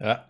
Ja.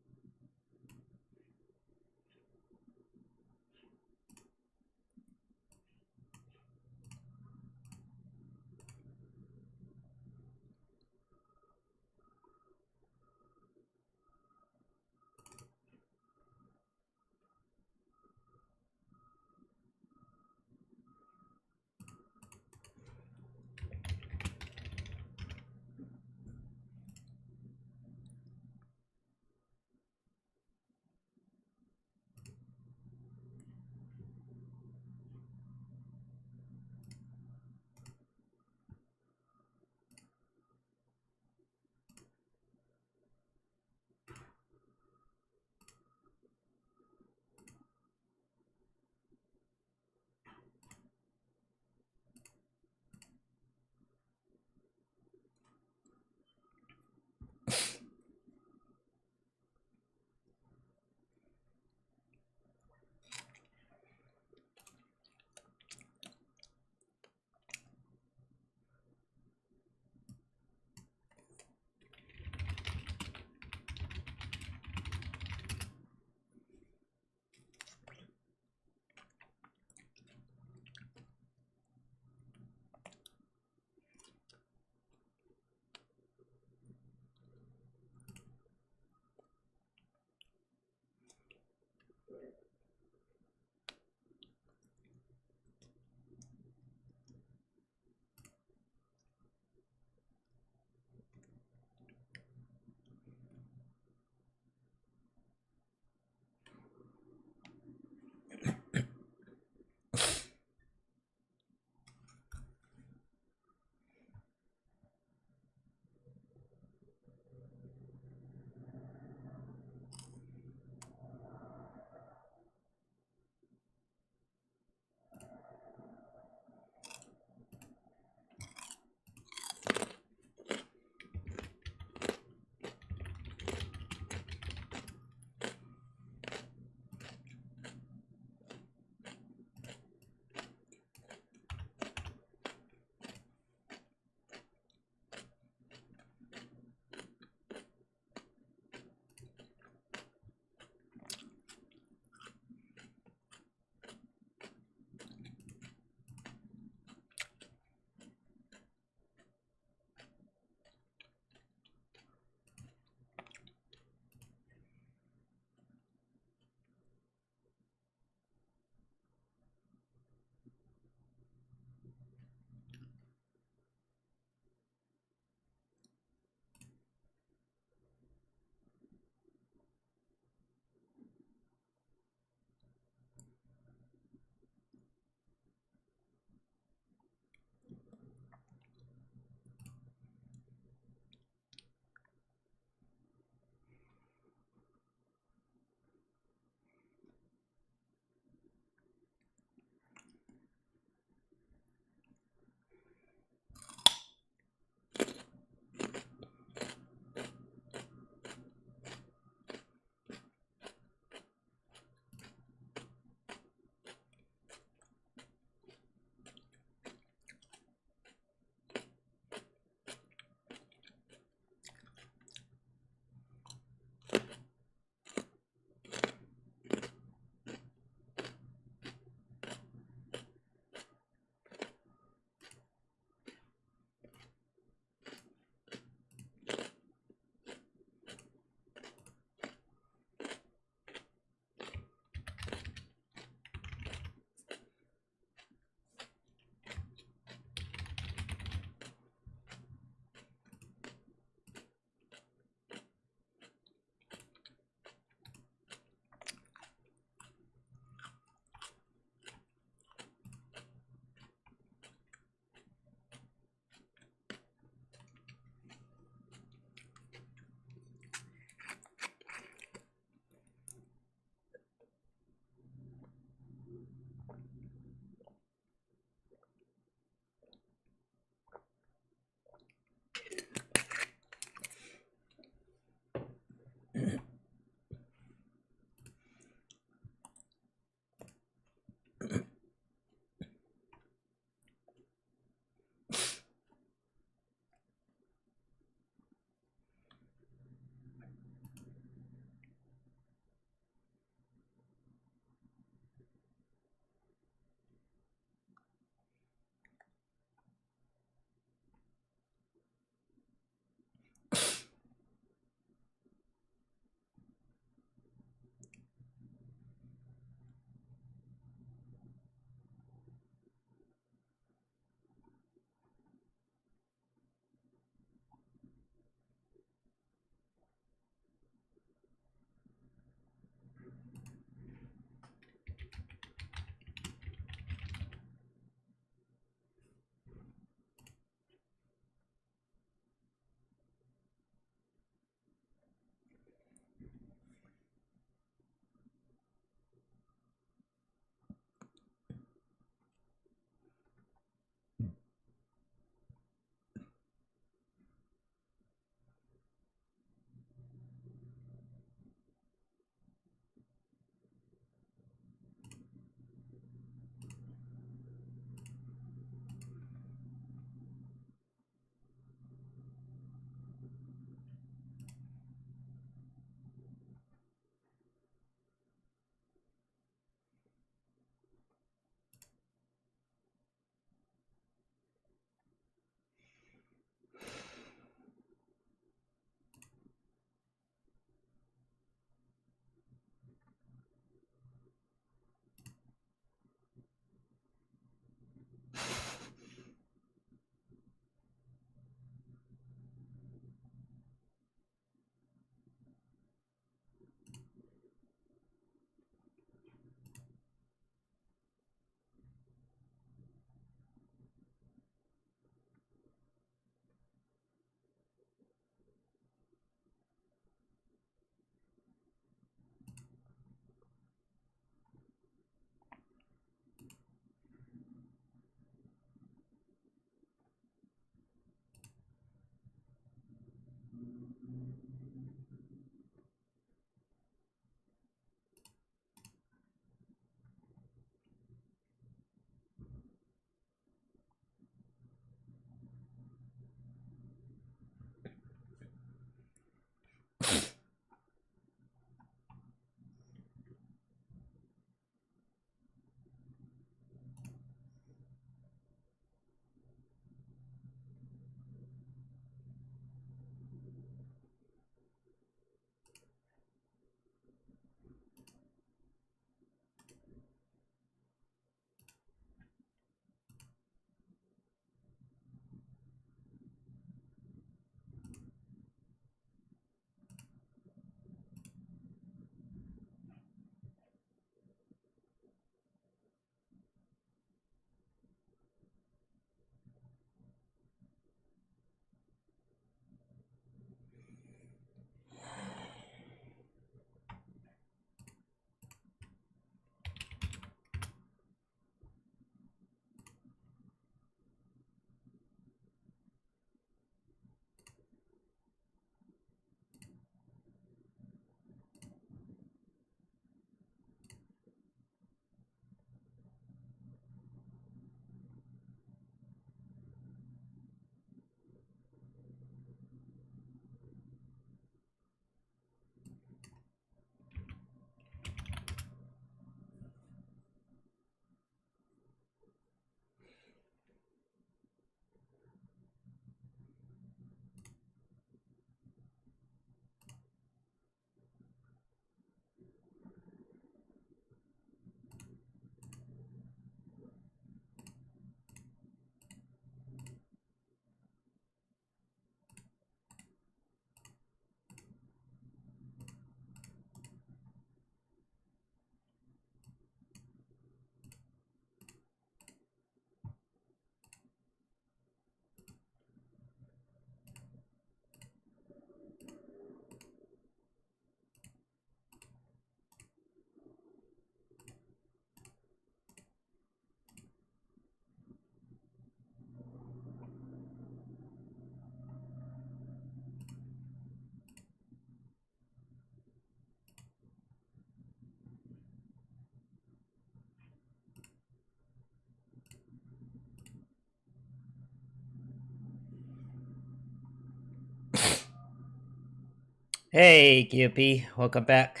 Hey, QP, welcome back.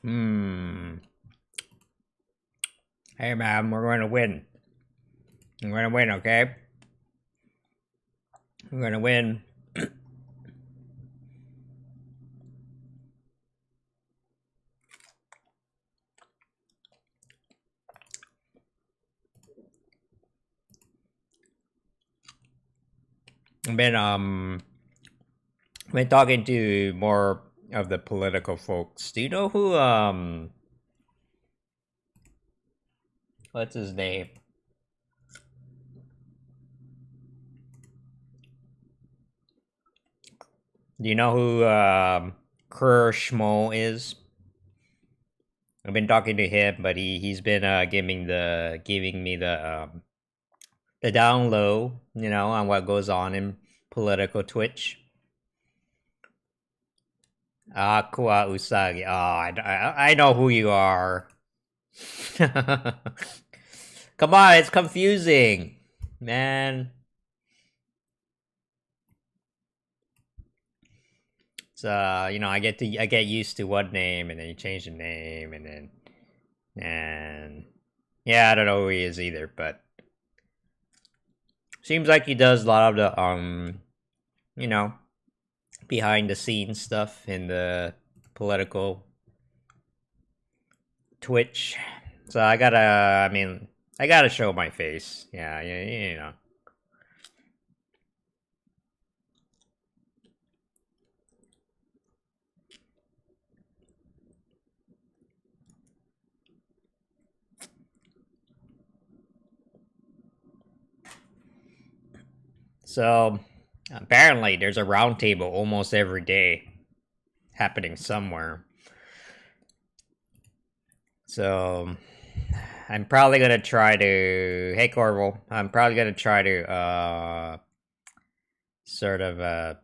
Hmm. Hey, man, we're going to win. We're going to win, okay? We're going to win. I've been talking to more of the political folks. Do you know who, what's his name? Do you know who, Schmo is? I've been talking to him, but he's been giving me the down low, on what goes on in political Twitch. Aqua Usagi. Oh, I know who you are. Come on, it's confusing, man. So I get used to one name, and then you change the name, and yeah, I don't know who he is either, but seems like he does a lot of the you know, behind the scenes stuff in the political Twitch. So I gotta show my face. Yeah, yeah. So apparently, there's a roundtable almost every day happening somewhere. So I'm probably gonna try to. Hey, Corval. I'm probably gonna try to sort of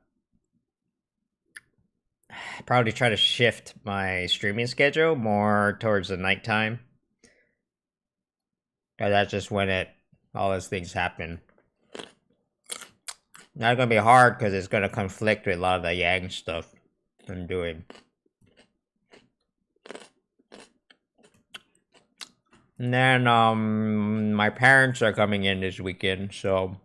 probably try to shift my streaming schedule more towards the nighttime. 'Cause that's just when all those things happen. Not gonna be hard because it's gonna conflict with a lot of the Yang stuff I'm doing. And then my parents are coming in this weekend, so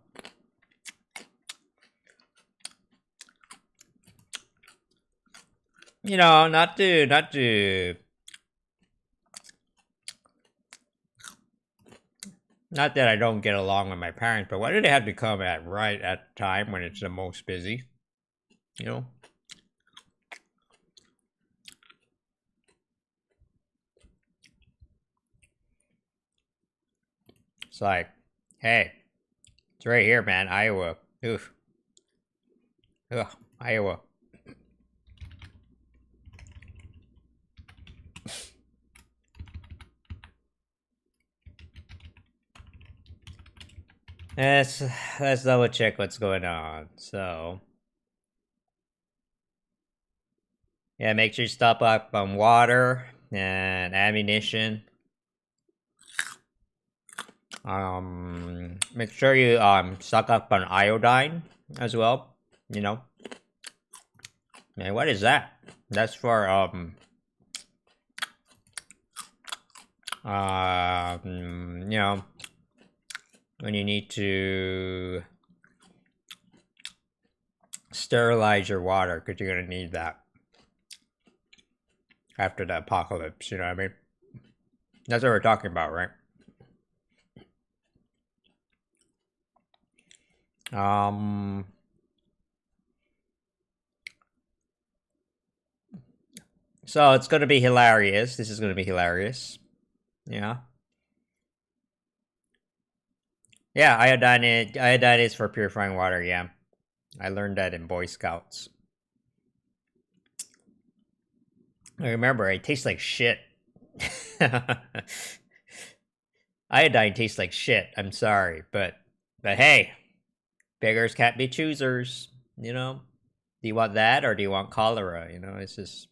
not that I don't get along with my parents, but why do they have to come at right at the time when it's the most busy? You know? It's like, hey, it's right here, man. Iowa. Oof. Ugh, Iowa. Let's let's double check what's going on. So yeah, make sure you stop up on water and ammunition. Make sure you stock up on iodine as well. You know. Man, what is that? That's for when you need to sterilize your water because you're gonna need that after the apocalypse. You know what I mean? That's what we're talking about, right? Um. So it's gonna be hilarious. This is gonna be hilarious. Yeah. Yeah, iodine is for purifying water. Yeah. I learned that in Boy Scouts. I remember it tastes like shit. Iodine tastes like shit. I'm sorry, but hey, beggars can't be choosers. You know, do you want that or do you want cholera? You know, it's just.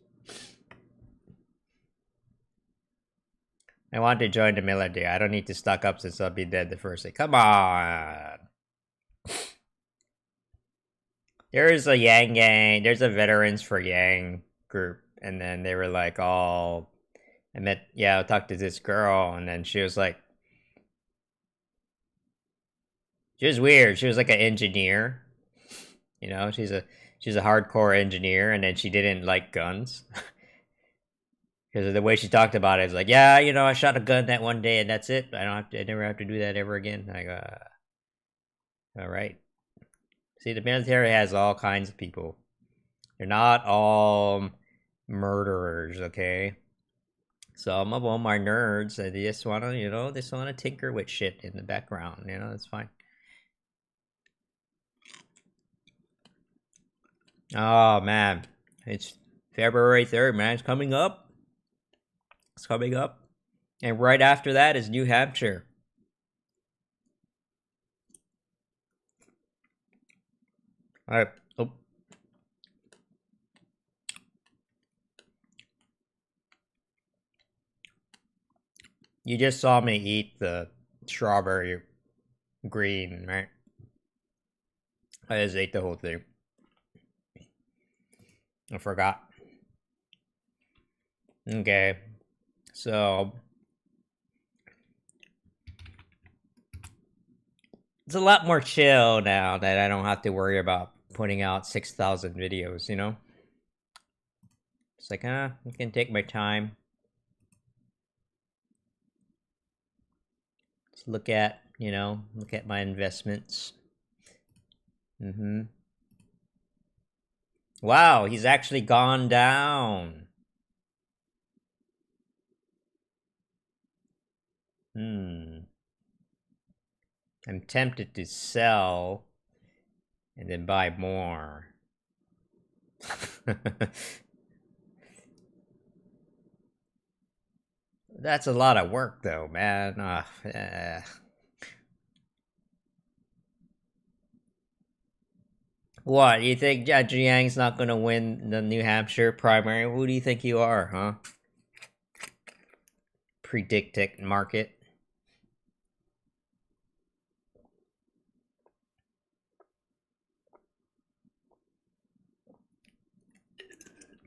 I want to join the military. I don't need to stock up since I'll be dead the first day. Come on. There's a Yang gang. There's a veterans for Yang group, and then they were like, "Oh, I talked to this girl," and then she was like, she was weird. She was like an engineer. You know, she's a hardcore engineer, and then she didn't like guns because of the way she talked about it. It's like, yeah, you know, I shot a gun that one day, and that's it. I never have to do that ever again. I go, all right. See, the military has all kinds of people. They're not all murderers, okay? Some of them are nerds. They just want to, just want to tinker with shit in the background. You know, that's fine. Oh man, it's February 3rd, man. It's coming up. It's coming up, and right after that is New Hampshire. All right. Oh. You just saw me eat the strawberry green, right? I just ate the whole thing. I forgot. Okay. So it's a lot more chill now that I don't have to worry about putting out 6,000 videos, you know? It's like, I can take my time. Just look at my investments. Mm-hmm. Wow, he's actually gone down. I'm tempted to sell and then buy more. That's a lot of work, though, man. What, you think Jiang's not gonna win the New Hampshire primary? Who do you think you are, huh? Predictic market.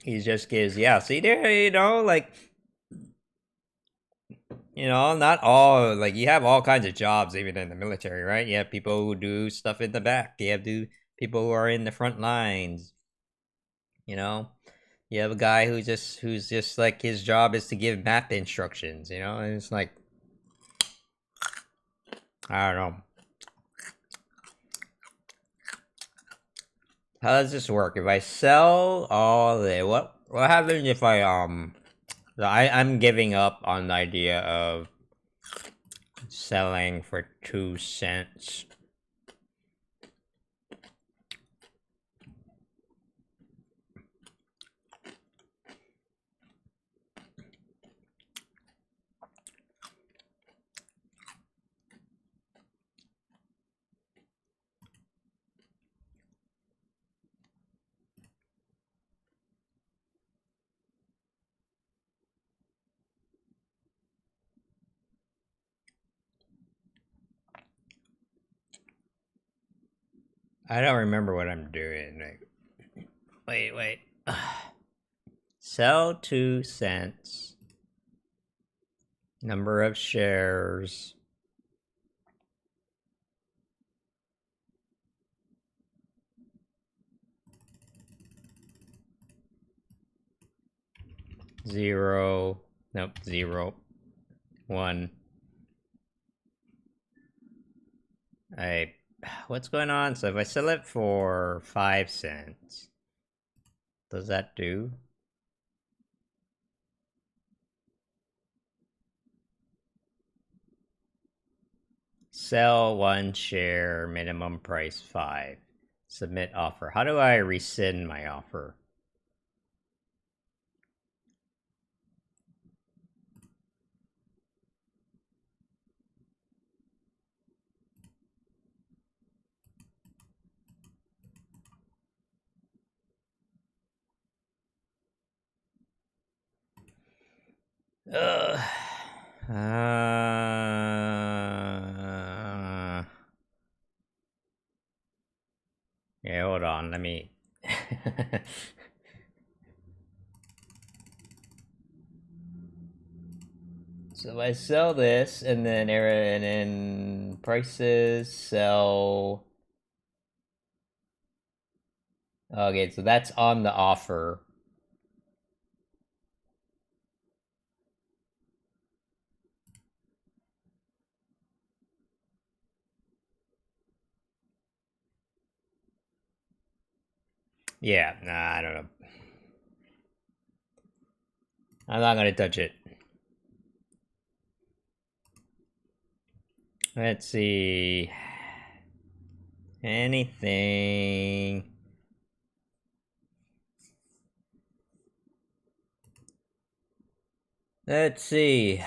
He just gives, yeah, see there, not all, like, you have all kinds of jobs, even in the military, right? You have people who do stuff in the back. You have people who are in the front lines. You know, you have a guy who's just like his job is to give map instructions. And it's like, I don't know. How does this work? If I sell all the what happens if I'm giving up on the idea of selling for 2 cents. I don't remember what I'm doing. Wait. Sell 2 cents. Number of shares. Zero. Nope. 0. 1. What's going on? So if I sell it for 5 cents, does that do? Sell 1 share, minimum price 5. Submit offer. How do I rescind my offer? Uh, yeah, hold on. Let me. So I sell this, and then prices sell. Okay, so that's on the offer. Yeah, nah, I don't know. I'm not gonna touch it. Let's see. Anything. Let's see.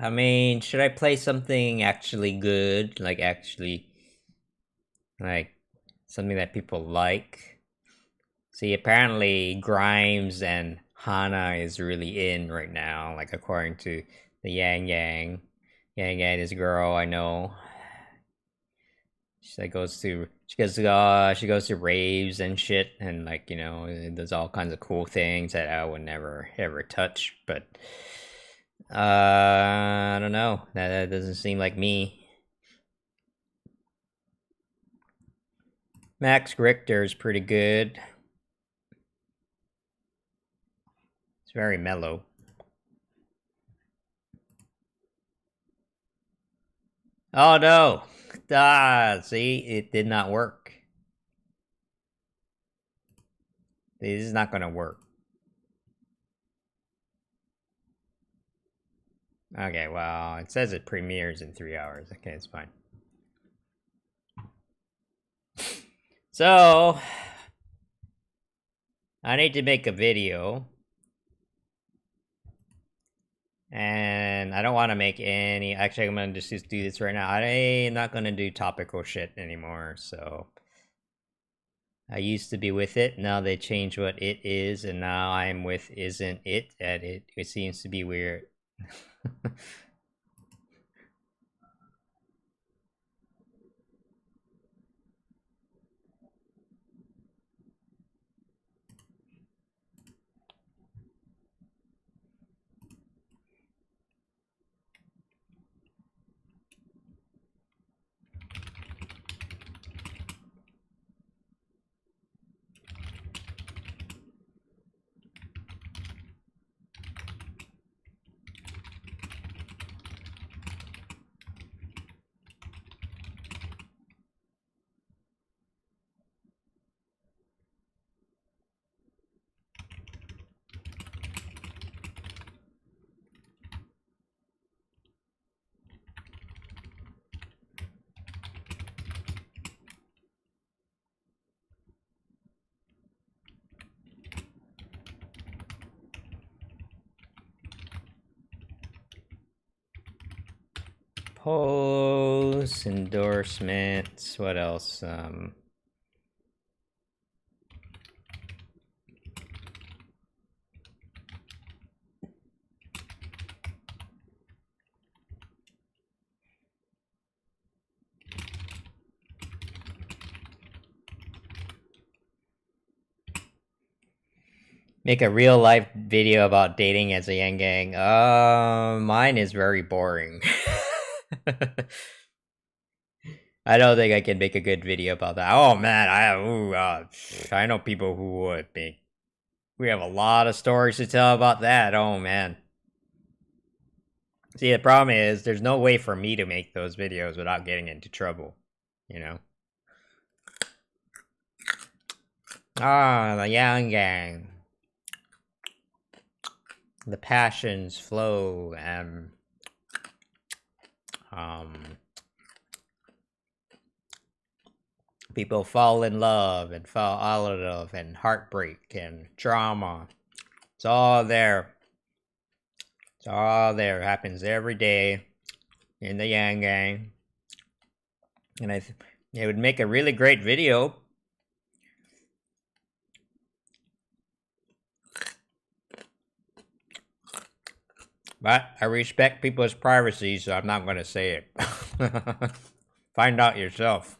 I mean, should I play something actually good? Like, something that people like? See, apparently Grimes and Hana is really in right now, like according to the Yang Yang. Yang Yang, this girl I know. She goes to raves and shit, and like does all kinds of cool things that I would never ever touch. But I don't know. That doesn't seem like me. Max Richter is pretty good. It's very mellow. Oh no! See, it did not work. This is not gonna work. Okay, well, it says it premieres in 3 hours. Okay, it's fine. So, I need to make a video. And I don't want to make any. Actually, I'm gonna just do this right now. I'm not gonna do topical shit anymore. So I used to be with it. Now they changed what it is, and now I'm with isn't it? And it seems to be weird. Posts, endorsements. What else? Make a real life video about dating as a yang gang. Mine is very boring. I don't think I can make a good video about that. Oh man, I know people who would be. We have a lot of stories to tell about that. Oh man. See, the problem is there's no way for me to make those videos without getting into trouble. You know. Ah, the yang gang. The passions flow and People fall in love and fall out of love and heartbreak and drama. It's all there. It's all there. It happens every day in the Yang Gang. And it would make a really great video. But I respect people's privacy, so I'm not going to say it. Find out yourself.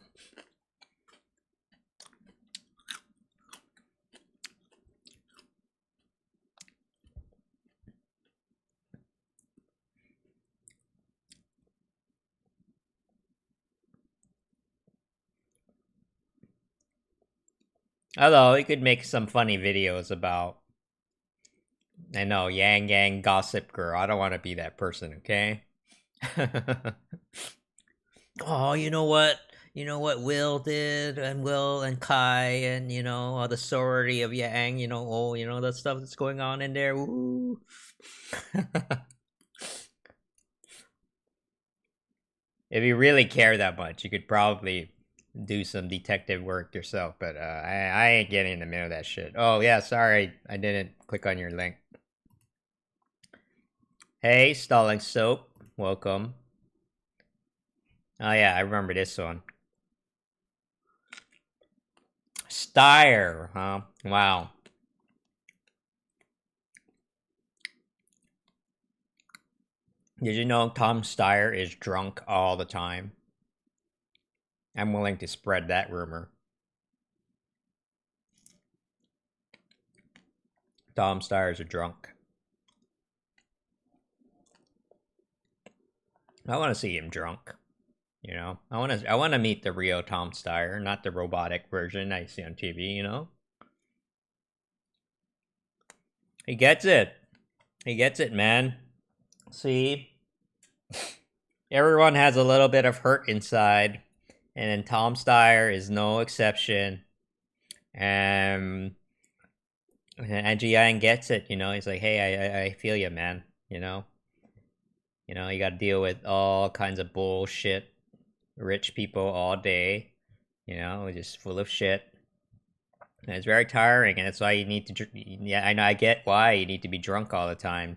Although, you could make some funny videos about, I know, Yang Gang Gossip Girl. I don't want to be that person, okay? Oh, you know what? You know what Will did, and Will and Kai, and all the sorority of Yang. The stuff that's going on in there. Woo! If you really care that much, you could probably do some detective work yourself. But I ain't getting in the middle of that shit. Oh yeah, sorry, I didn't click on your link. Hey, Stalling Soap, welcome. Oh yeah, I remember this one. Steyer, huh? Wow. Did you know Tom Steyer is drunk all the time? I'm willing to spread that rumor. Tom Steyer's a drunk. I want to see him drunk. I want to meet the real Tom Steyer, not the robotic version I see on TV. He gets it. He gets it, man. See, everyone has a little bit of hurt inside, and then Tom Steyer is no exception. And Angie Yang gets it. He's like, hey, I feel you, man. You got to deal with all kinds of bullshit, rich people all day. Just full of shit. And it's very tiring, and that's why you need to. Yeah, I know. I get why you need to be drunk all the time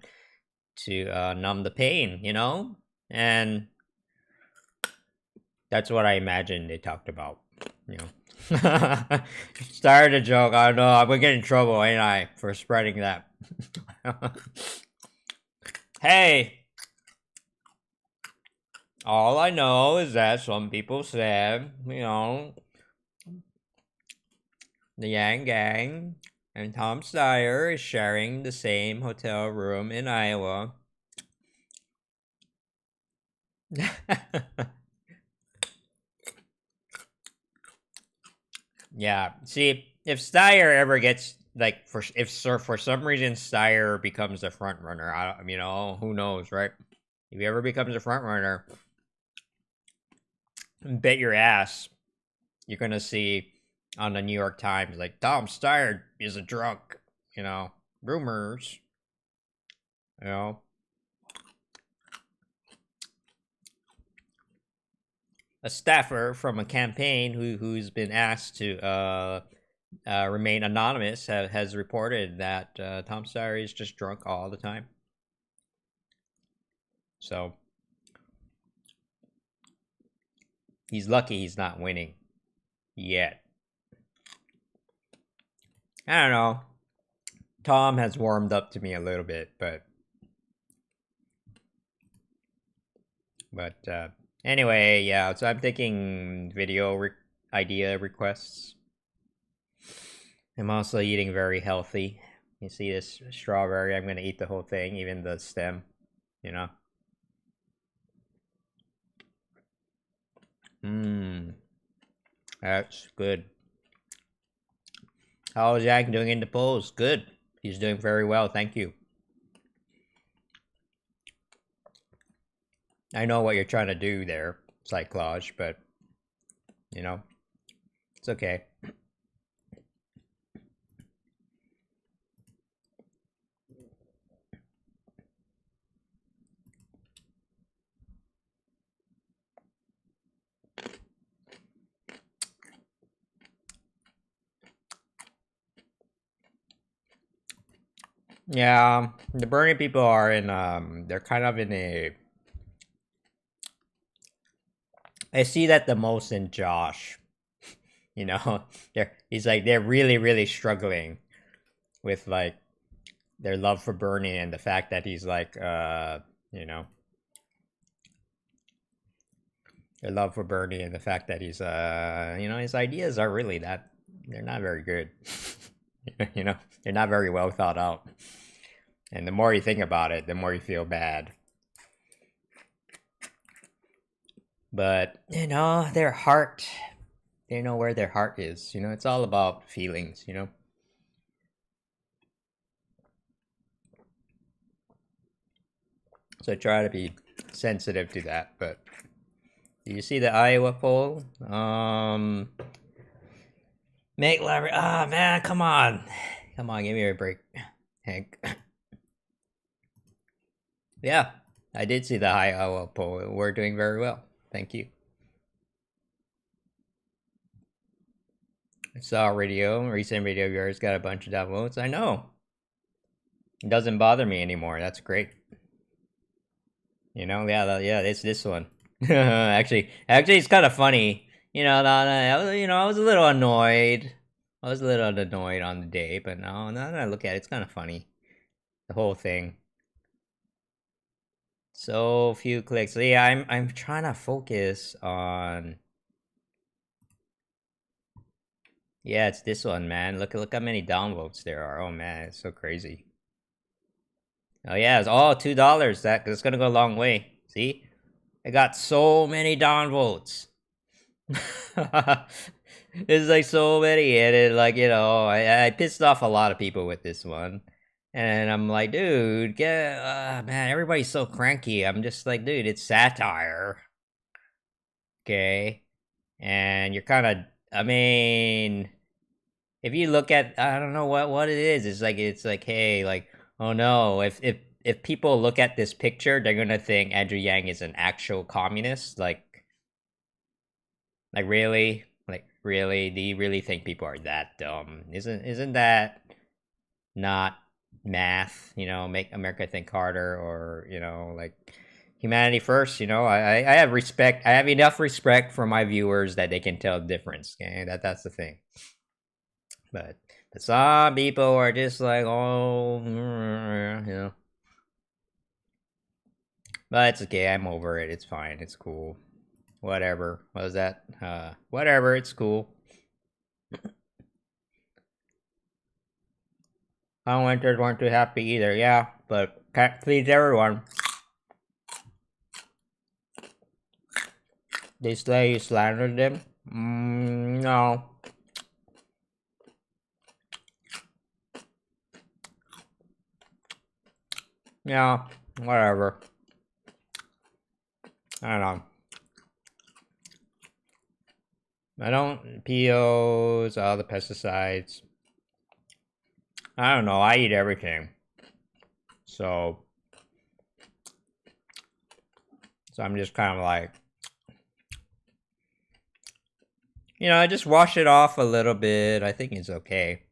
to numb the pain. And that's what I imagine they talked about. Started a joke. I know I'm gonna get in trouble, ain't I, for spreading that? Hey, all I know is that some people said, the Yang Gang and Tom Steyer is sharing the same hotel room in Iowa. Yeah. See, if Steyer ever gets if for some reason Steyer becomes the front runner, who knows, right? If he ever becomes a front runner, bet your ass you're gonna see on the New York Times like Tom Steyer is a drunk. Rumors. A staffer from a campaign who's been asked to remain anonymous has reported that Tom Steyer is just drunk all the time. So he's lucky he's not winning yet. I don't know. Tom has warmed up to me a little bit, but anyway, yeah. So I'm taking video idea requests. I'm also eating very healthy. You see this strawberry? I'm gonna eat the whole thing, even the stem. That's good. How is Jack doing in the polls? Good. He's doing very well, thank you. I know what you're trying to do there, Cycloge, but it's okay. Yeah, the Bernie people are in they're kind of in a, I see that the most in Josh. You know, they're really struggling with like their love for Bernie and the fact that he's like you know, their love for Bernie and the fact that he's you know, his ideas are really that they're not very good. You know, they're not very well thought out. And the more you think about it, the more you feel bad. But you know, their heart, they know where their heart is. You know, it's all about feelings, you know. So I try to be sensitive to that. But do you see the Iowa poll? Make Larry. Ah, man, come on. Come on, give me a break, Hank. Yeah, I did see the Iowa poll. We're doing very well. Thank you. I saw recent radio viewers got a bunch of downloads. I know. It doesn't bother me anymore. That's great. You know, yeah, it's this one. actually, it's kind of funny. You know, I was a little annoyed. I was a little annoyed on the day, but no, now that I look at it, it's kind of funny. The whole thing. So few clicks. Yeah, I'm trying to focus on. Yeah, it's this one, man. Look how many downvotes there are. Oh man, it's so crazy. Oh yeah, it's all $2. That's gonna go a long way. See, I got so many downvotes. There's like so many, and it like you know, I pissed off a lot of people with this one, and I'm like, dude, get man, everybody's so cranky. I'm just like, dude, it's satire, okay? And you're kind of, I mean, if you look at, I don't know what it is. It's like, hey, like, oh no, if people look at this picture, they're gonna think Andrew Yang is an actual communist, like really? Like really? Do you really think people are that dumb? Isn't that not math? You know, make America think harder, or you know, like humanity first. You know, I have respect. I have enough respect for my viewers that they can tell the difference. Okay, that's the thing. But some people are just like, oh, you know. But it's okay. I'm over it. It's fine. It's cool. Whatever. What was that? Whatever. It's cool. Unwinters weren't too happy either, yeah, but can't please everyone. They say you slandered them? No. Yeah, whatever. I don't know. I don't POs, all the pesticides. I don't know. I eat everything. So I'm just kind of like, you know, I just wash it off a little bit. I think it's okay.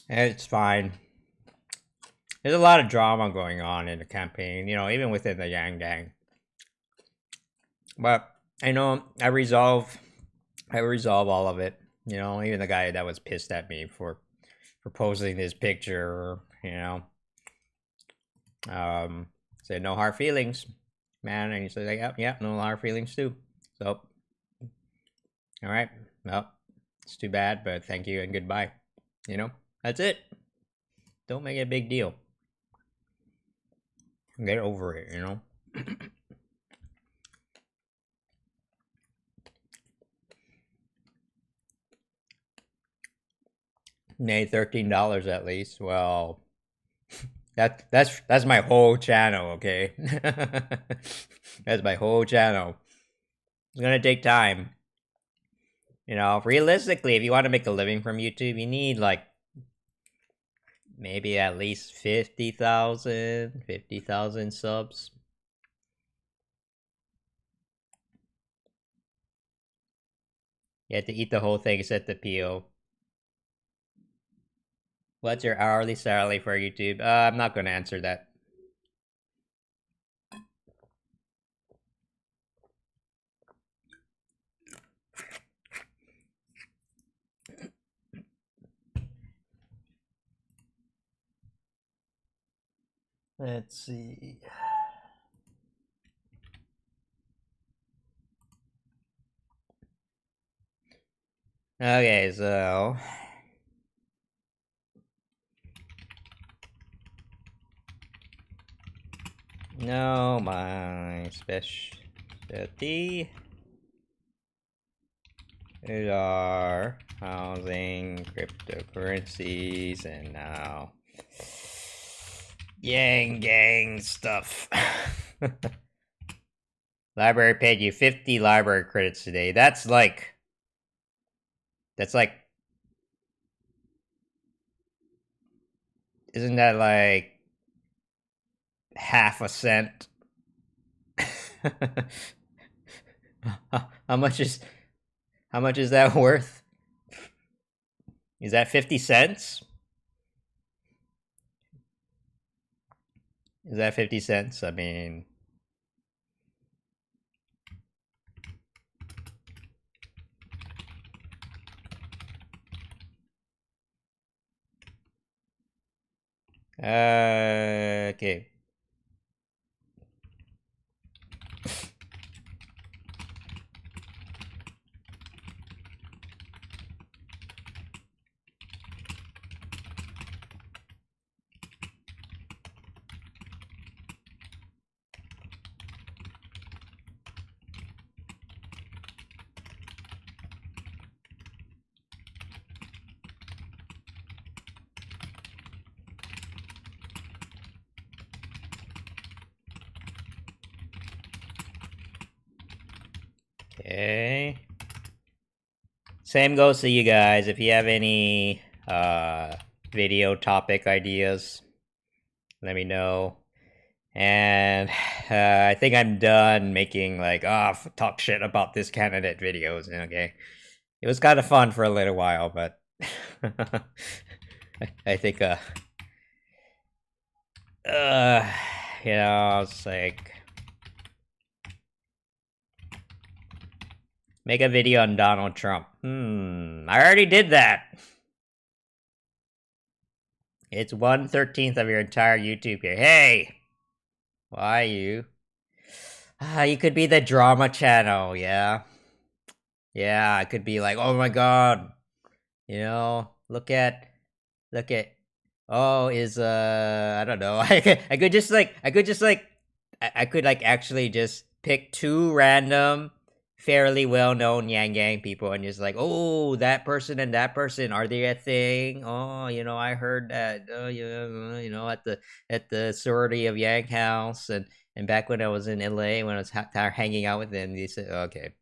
It's fine. There's a lot of drama going on in the campaign, you know, even within the Yang Gang. But I know I resolve all of it. You know, even the guy that was pissed at me for posting this picture, you know, said no hard feelings, man, and he said, like, yeah, no hard feelings too. So, all right, well, it's too bad, but thank you and goodbye. You know, that's it. Don't make it a big deal. Get over it. You know. Made $13 at least. Well, that's my whole channel. Okay, that's my whole channel. It's gonna take time. You know, realistically, if you want to make a living from YouTube, you need like maybe at least 50,000 subs. You have to eat the whole thing, except the peel. What's your hourly salary for YouTube? I'm not gonna answer that. Let's see. Okay, so no, my specialty is our housing, cryptocurrencies, and now Yang Gang stuff. Library paid you 50 library credits today. That's like isn't that like half a cent? how much is that worth? Is that 50 cents? Is that 50 cents? I mean, okay. Okay. Same goes to you guys. If you have any video topic ideas, let me know. And I think I'm done making like talk shit about this candidate videos. Okay, it was kind of fun for a little while, but I think you know, it's like make a video on Donald Trump. I already did that. It's 1/13 of your entire YouTube here. Hey, why you? You could be the drama channel, yeah. Yeah, I could be like, oh my god, you know, look at, oh, is I don't know. I could just like, I could like actually just pick two random, fairly well known Yang Gang people and just like, oh, that person and that person, are they a thing? Oh, you know, I heard that. Oh, yeah, you know, at the sorority of Yang House, and back when I was in LA when I was hanging out with them, they said, okay,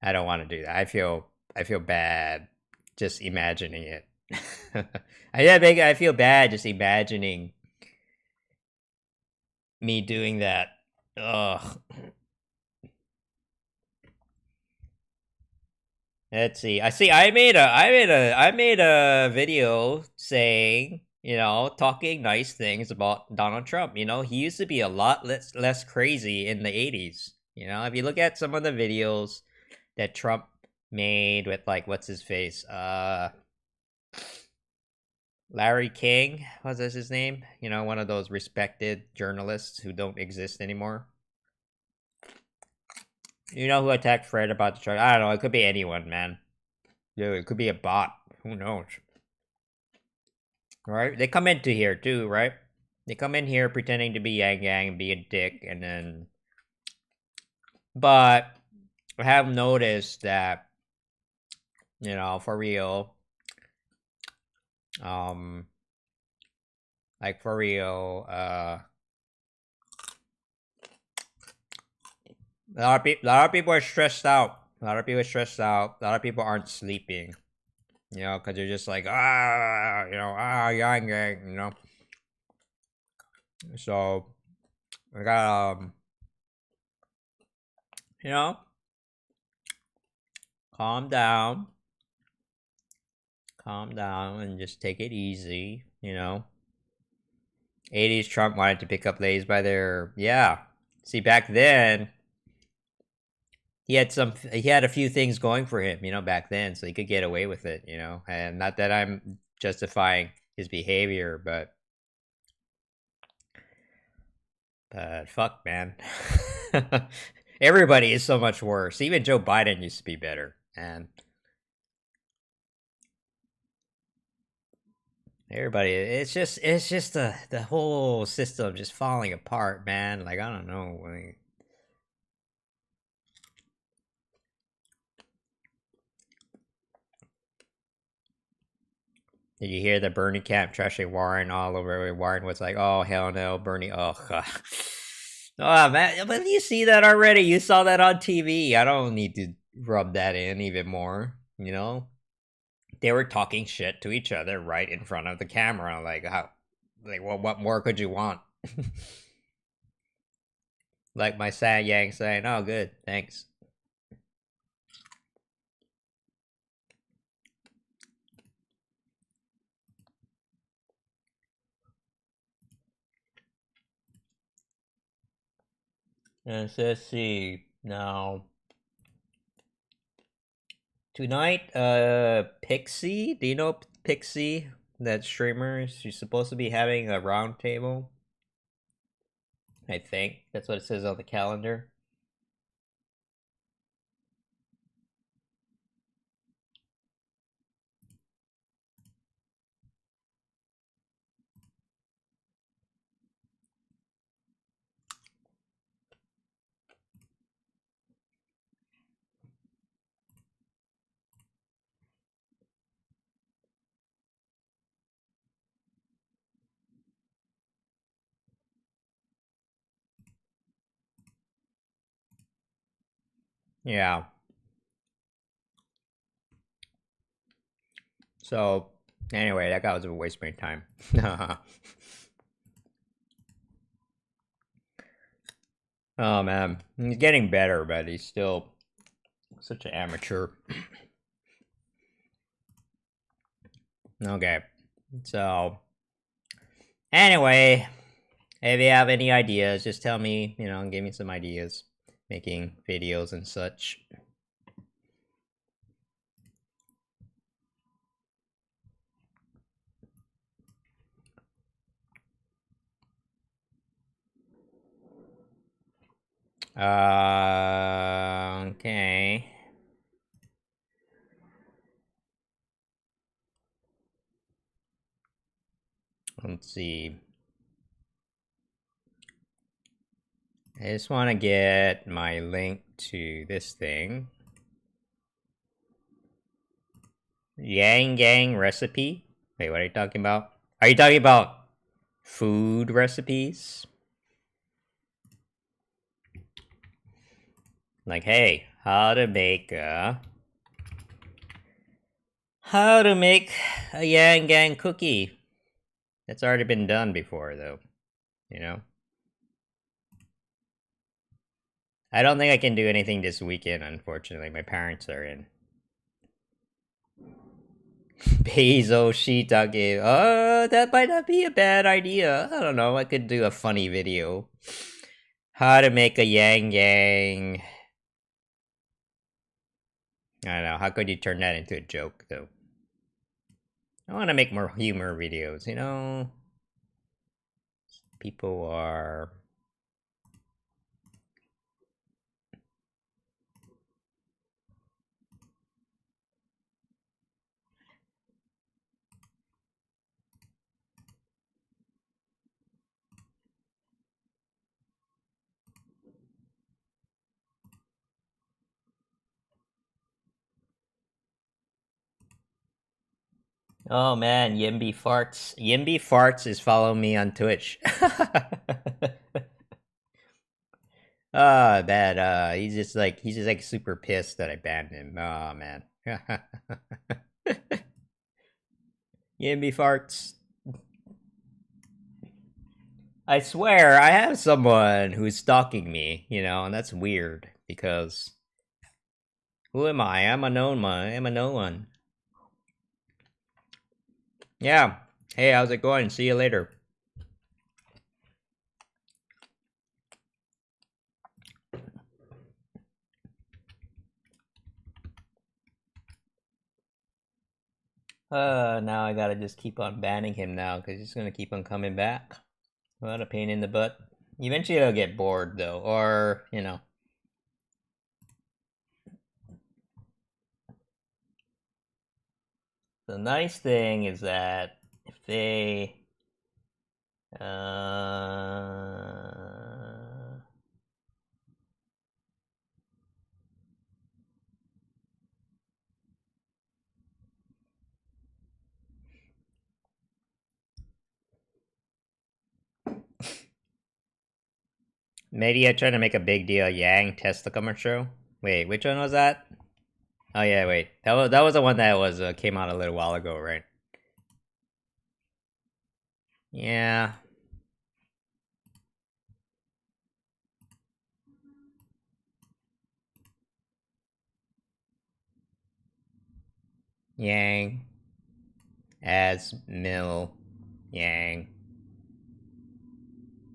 I don't want to do that. I feel bad just imagining it. I feel bad just imagining me doing that. Ugh. Let's see. I made a video saying, you know, talking nice things about Donald Trump. You know, he used to be a lot less crazy in the 80s. You know, if you look at some of the videos that Trump made with like what's his face? Larry King, was this his name? You know, one of those respected journalists who don't exist anymore. You know who attacked Fred about the truck? I don't know. It could be anyone, man. Dude, it could be a bot. Who knows? Right? They come into here too, right? They come in here pretending to be Yang Yang and be a dick, and then. But I have noticed that, you know, for real, like for real, a lot of people are stressed out. A lot of people are stressed out. A lot of people aren't sleeping. You know, because they're just like, you know, Yang Yang, you know. So, I got, you know, calm down. Calm down and just take it easy, you know. 80s Trump wanted to pick up ladies by their, yeah. See, back then, he had a few things going for him, you know, back then, so he could get away with it, you know. And not that I'm justifying his behavior, but fuck, man. Everybody is so much worse. Even Joe Biden used to be better, and everybody, it's just the whole system just falling apart, man. Like, I don't know. Like, did you hear the Bernie camp trashing Warren all over? Warren was like, "Oh hell no, Bernie." Oh, God. Oh man, but you see that already. You saw that on TV. I don't need to rub that in even more. You know, they were talking shit to each other right in front of the camera. Like, how? Like, what more could you want? Like my Sad Yang saying, "Oh, good, thanks." Let's see now. Tonight, Pixie. Do you know Pixie? That streamer. She's supposed to be having a round table. I think that's what it says on the calendar. Yeah. So, anyway, that guy was a waste of my time. Oh man, he's getting better, but he's still such an amateur. Okay, so anyway, if you have any ideas, just tell me. You know, give me some ideas, making videos and such. Okay. Let's see. I just want to get my link to this thing. Yang Gang recipe? Wait, what are you talking about? Are you talking about food recipes? Like, hey, how to make a Yang Gang cookie. That's already been done before, though. You know? I don't think I can do anything this weekend, unfortunately. My parents are in. Basil shiitake. That might not be a bad idea. I don't know. I could do a funny video. How to make a Yang Gang. I don't know. How could you turn that into a joke, though? I want to make more humor videos, you know? People are... Oh man, Yimby Farts. Yimby Farts is following me on Twitch. Bad. He's just like super pissed that I banned him. Oh man. Yimby Farts. I swear, I have someone who's stalking me, you know, and that's weird because Who am I? I'm a known one. I'm a known one. Yeah. Hey, how's it going? See you later. Now I gotta just keep on banning him now, because he's gonna keep on coming back. What a pain in the butt. Eventually he'll get bored, though, or, you know. The nice thing is that if they... Maybe I trying to make a big deal Yang Tesla commercial. Wait, which one was that? Oh yeah, wait. That was the one that was came out a little while ago, right? Yeah. Yang. As Mill. Yang.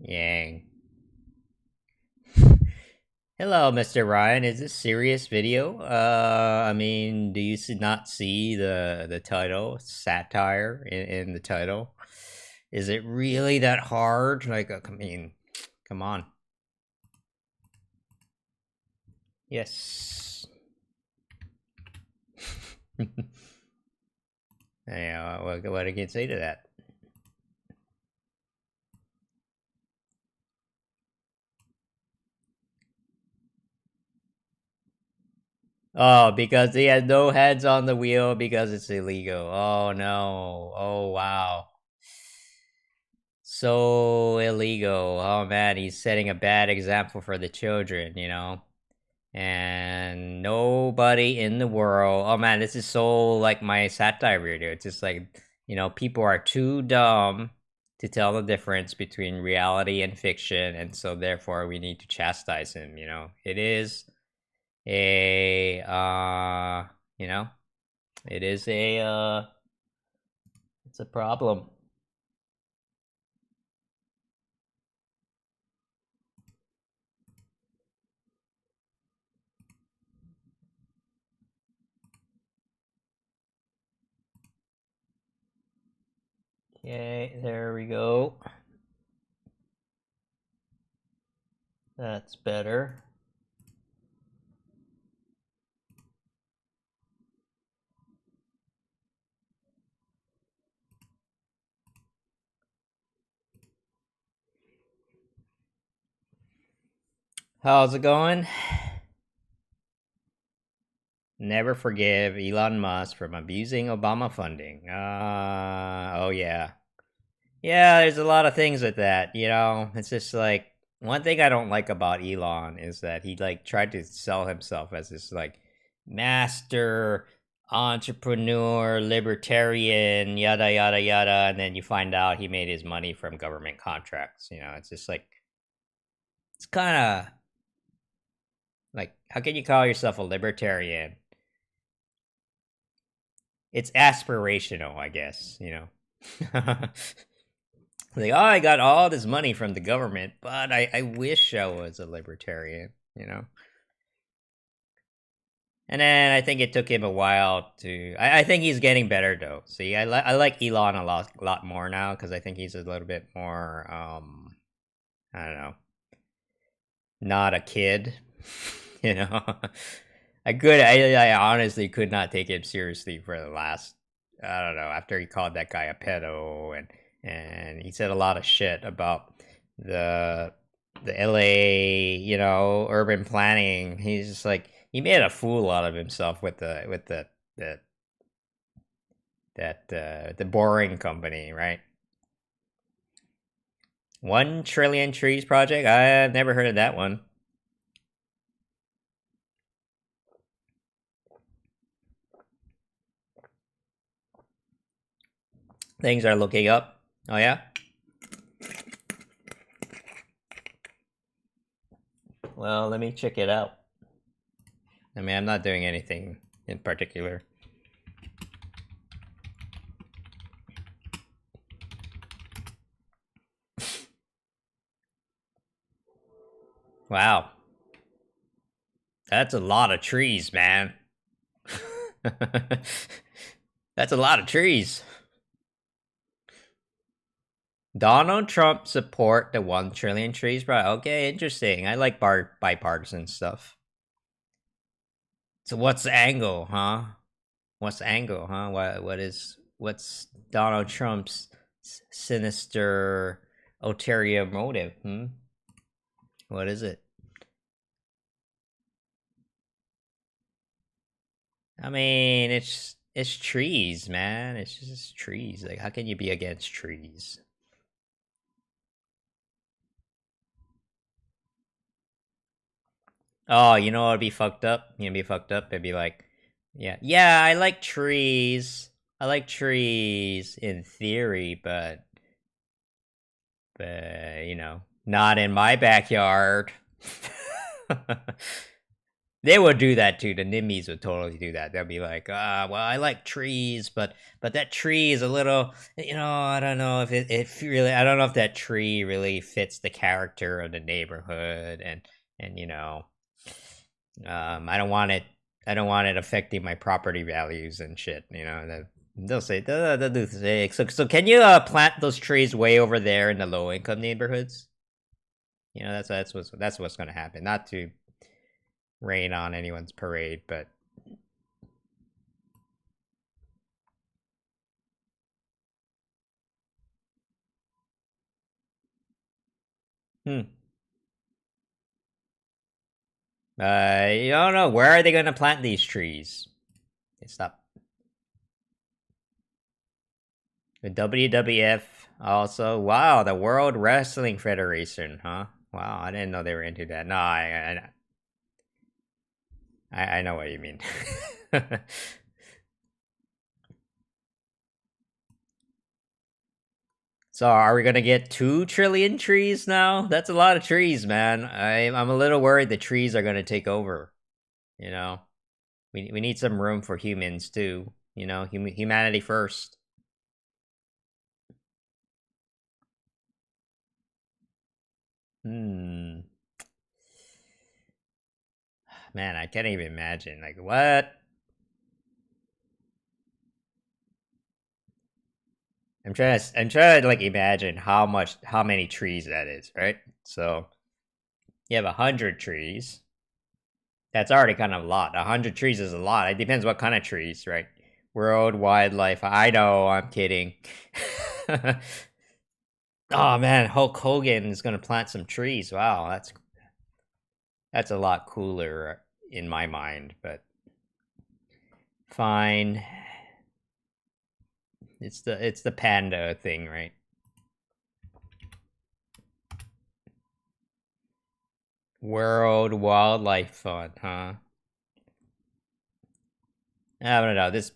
Yang. Hello, Mr. Ryan. Is this serious video? I mean, do you not see the title satire in the title? Is it really that hard? Like, I mean, come on. Yes. Yeah, what can I say to that? Oh, because he has no heads on the wheel because it's illegal. Oh no. Oh wow. So illegal. Oh man, he's setting a bad example for the children, you know? And nobody in the world. Oh man, this is so like my satire video. It's just like, you know, people are too dumb to tell the difference between reality and fiction, and so therefore we need to chastise him, you know? It is a you know, it is a it's a problem. Okay, there we go. That's better. How's it going? Never forgive Elon Musk from abusing Obama funding. Oh yeah. Yeah, there's a lot of things with that, you know. It's just like one thing I don't like about Elon is that he like tried to sell himself as this like master entrepreneur, libertarian, yada yada yada, and then you find out he made his money from government contracts. You know, it's just like it's kind of like how can you call yourself a libertarian? It's aspirational, I guess. You know. Like, oh, I got all this money from the government, but I wish I was a libertarian, you know? And then I think it took him a while to. I think he's getting better though. See, I like Elon a lot more now because I think he's a little bit more. I don't know, not a kid, you know. I honestly could not take him seriously for the last. I don't know, after he called that guy a pedo and he said a lot of shit about the the LA, you know, urban planning. He's just like he made a fool out of himself with the the boring company, right? 1 trillion trees project. I've never heard of that one. Things are looking up. Oh yeah. Well, let me check it out. I mean, I'm not doing anything in particular. Wow. That's a lot of trees, man. That's a lot of trees. Donald Trump support the 1 trillion trees, bro. Okay, interesting. I like bipartisan stuff. So what's the angle, huh? What's the angle, huh? What's Donald Trump's sinister ulterior motive? What is it? I mean, it's trees, man. It's just trees. Like, how can you be against trees? Oh, you know what'd be fucked up? You know, be fucked up. It'd be like, yeah, I like trees. I like trees in theory, but not in my backyard. They would do that too. The NIMBYs would totally do that. They'll be like, well, I like trees, but that tree is a little, I don't know if it really, I don't know if that tree really fits the character of the neighborhood, and I don't want it affecting my property values and shit. They'll say, so can you plant those trees way over there in the low income neighborhoods? That's what's going to happen. Not to rain on anyone's parade, but hmm. I don't know, where are they going to plant these trees? Stop. The WWF also. Wow, the World Wrestling Federation, huh? Wow, I didn't know they were into that. No, I know what you mean. So are we gonna get 2 trillion trees now? That's a lot of trees, man. I'm a little worried the trees are gonna take over. You know, we need some room for humans too. Humanity first. Hmm. Man, I can't even imagine. Like what? I'm trying to like imagine how many trees that is, right? So you have 100 trees. That's already kind of a lot. 100 trees is a lot. It depends what kind of trees, right? World wildlife. I know. I'm kidding. Oh man, Hulk Hogan is gonna plant some trees. Wow, that's a lot cooler in my mind. But fine. It's the panda thing, right? World Wildlife Fund, huh? I don't know. This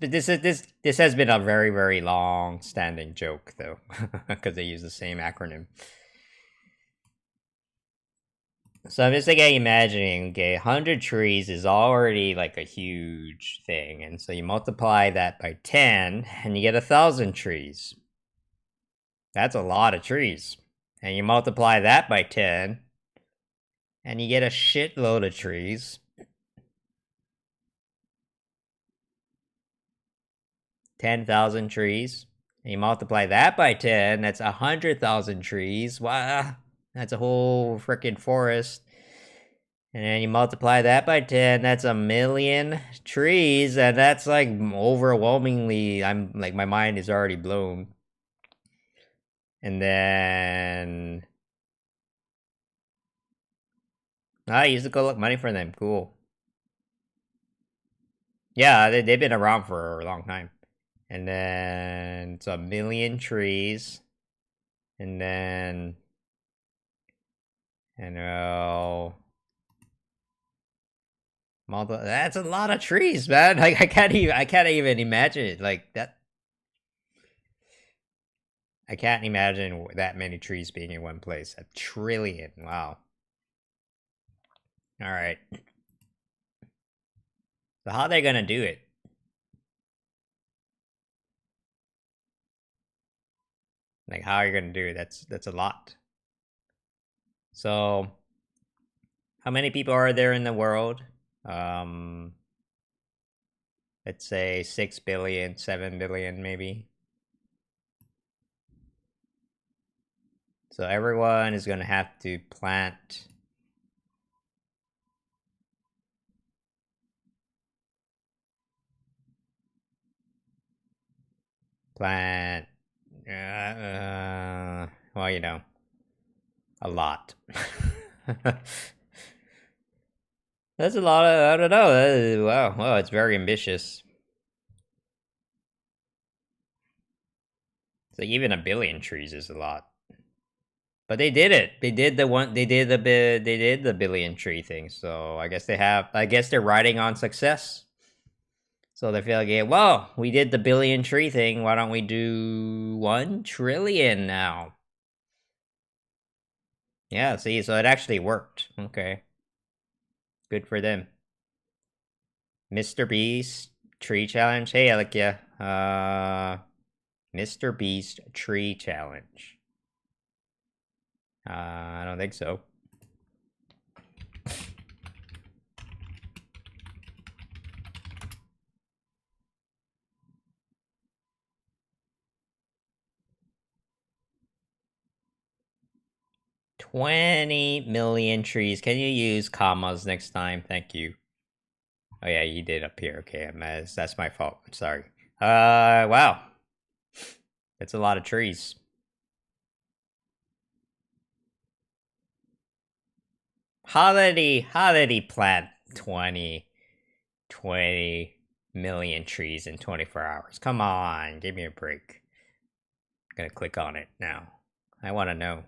has been a very very long standing joke though, because they use the same acronym. So I'm just like imagining, okay, 100 trees is already like a huge thing, and so you multiply that by 10, and you get 1,000 trees. That's a lot of trees, and you multiply that by 10, and you get a shitload of trees. 10,000 trees. And you multiply that by 10, that's 100,000 trees. Wow, that's a whole freaking forest. And then you multiply that by 10, that's 1,000,000 trees. And that's like overwhelmingly, I'm like, my mind is already blown. And then I used to collect money for them. Cool. Yeah, they've been around for a long time. And then it's 1,000,000 trees. And then, you know, that's a lot of trees, man. Like I can't even imagine it. Like that, I can't imagine that many trees being in one place. 1 trillion. Wow. All right. But how are they gonna do it? Like, how are you gonna do it? That's a lot. So, how many people are there in the world? Um, let's say 6 billion, 7 billion, maybe. So everyone is gonna have to plant plant. Well, you know, a lot. That's a lot of. I don't know. Wow, well, it's very ambitious. So even a billion trees is a lot. But they did it. They did the one. They did the They did the billion tree thing. So I guess they have. I guess they're riding on success. So they feel like, yeah, well, we did the billion tree thing. Why don't we do 1 trillion now? Yeah. See, so it actually worked. Okay, good for them. Mr. Beast tree challenge. Hey, Alekia. Mr. Beast tree challenge. I don't think so. $20 million trees. Can you use commas next time? Thank you. Oh yeah, you did up here. Okay, that's my fault. Sorry. Wow. It's a lot of trees. How did he plant 20 million trees in 24 hours? Come on, give me a break. I'm gonna click on it now. I want to know.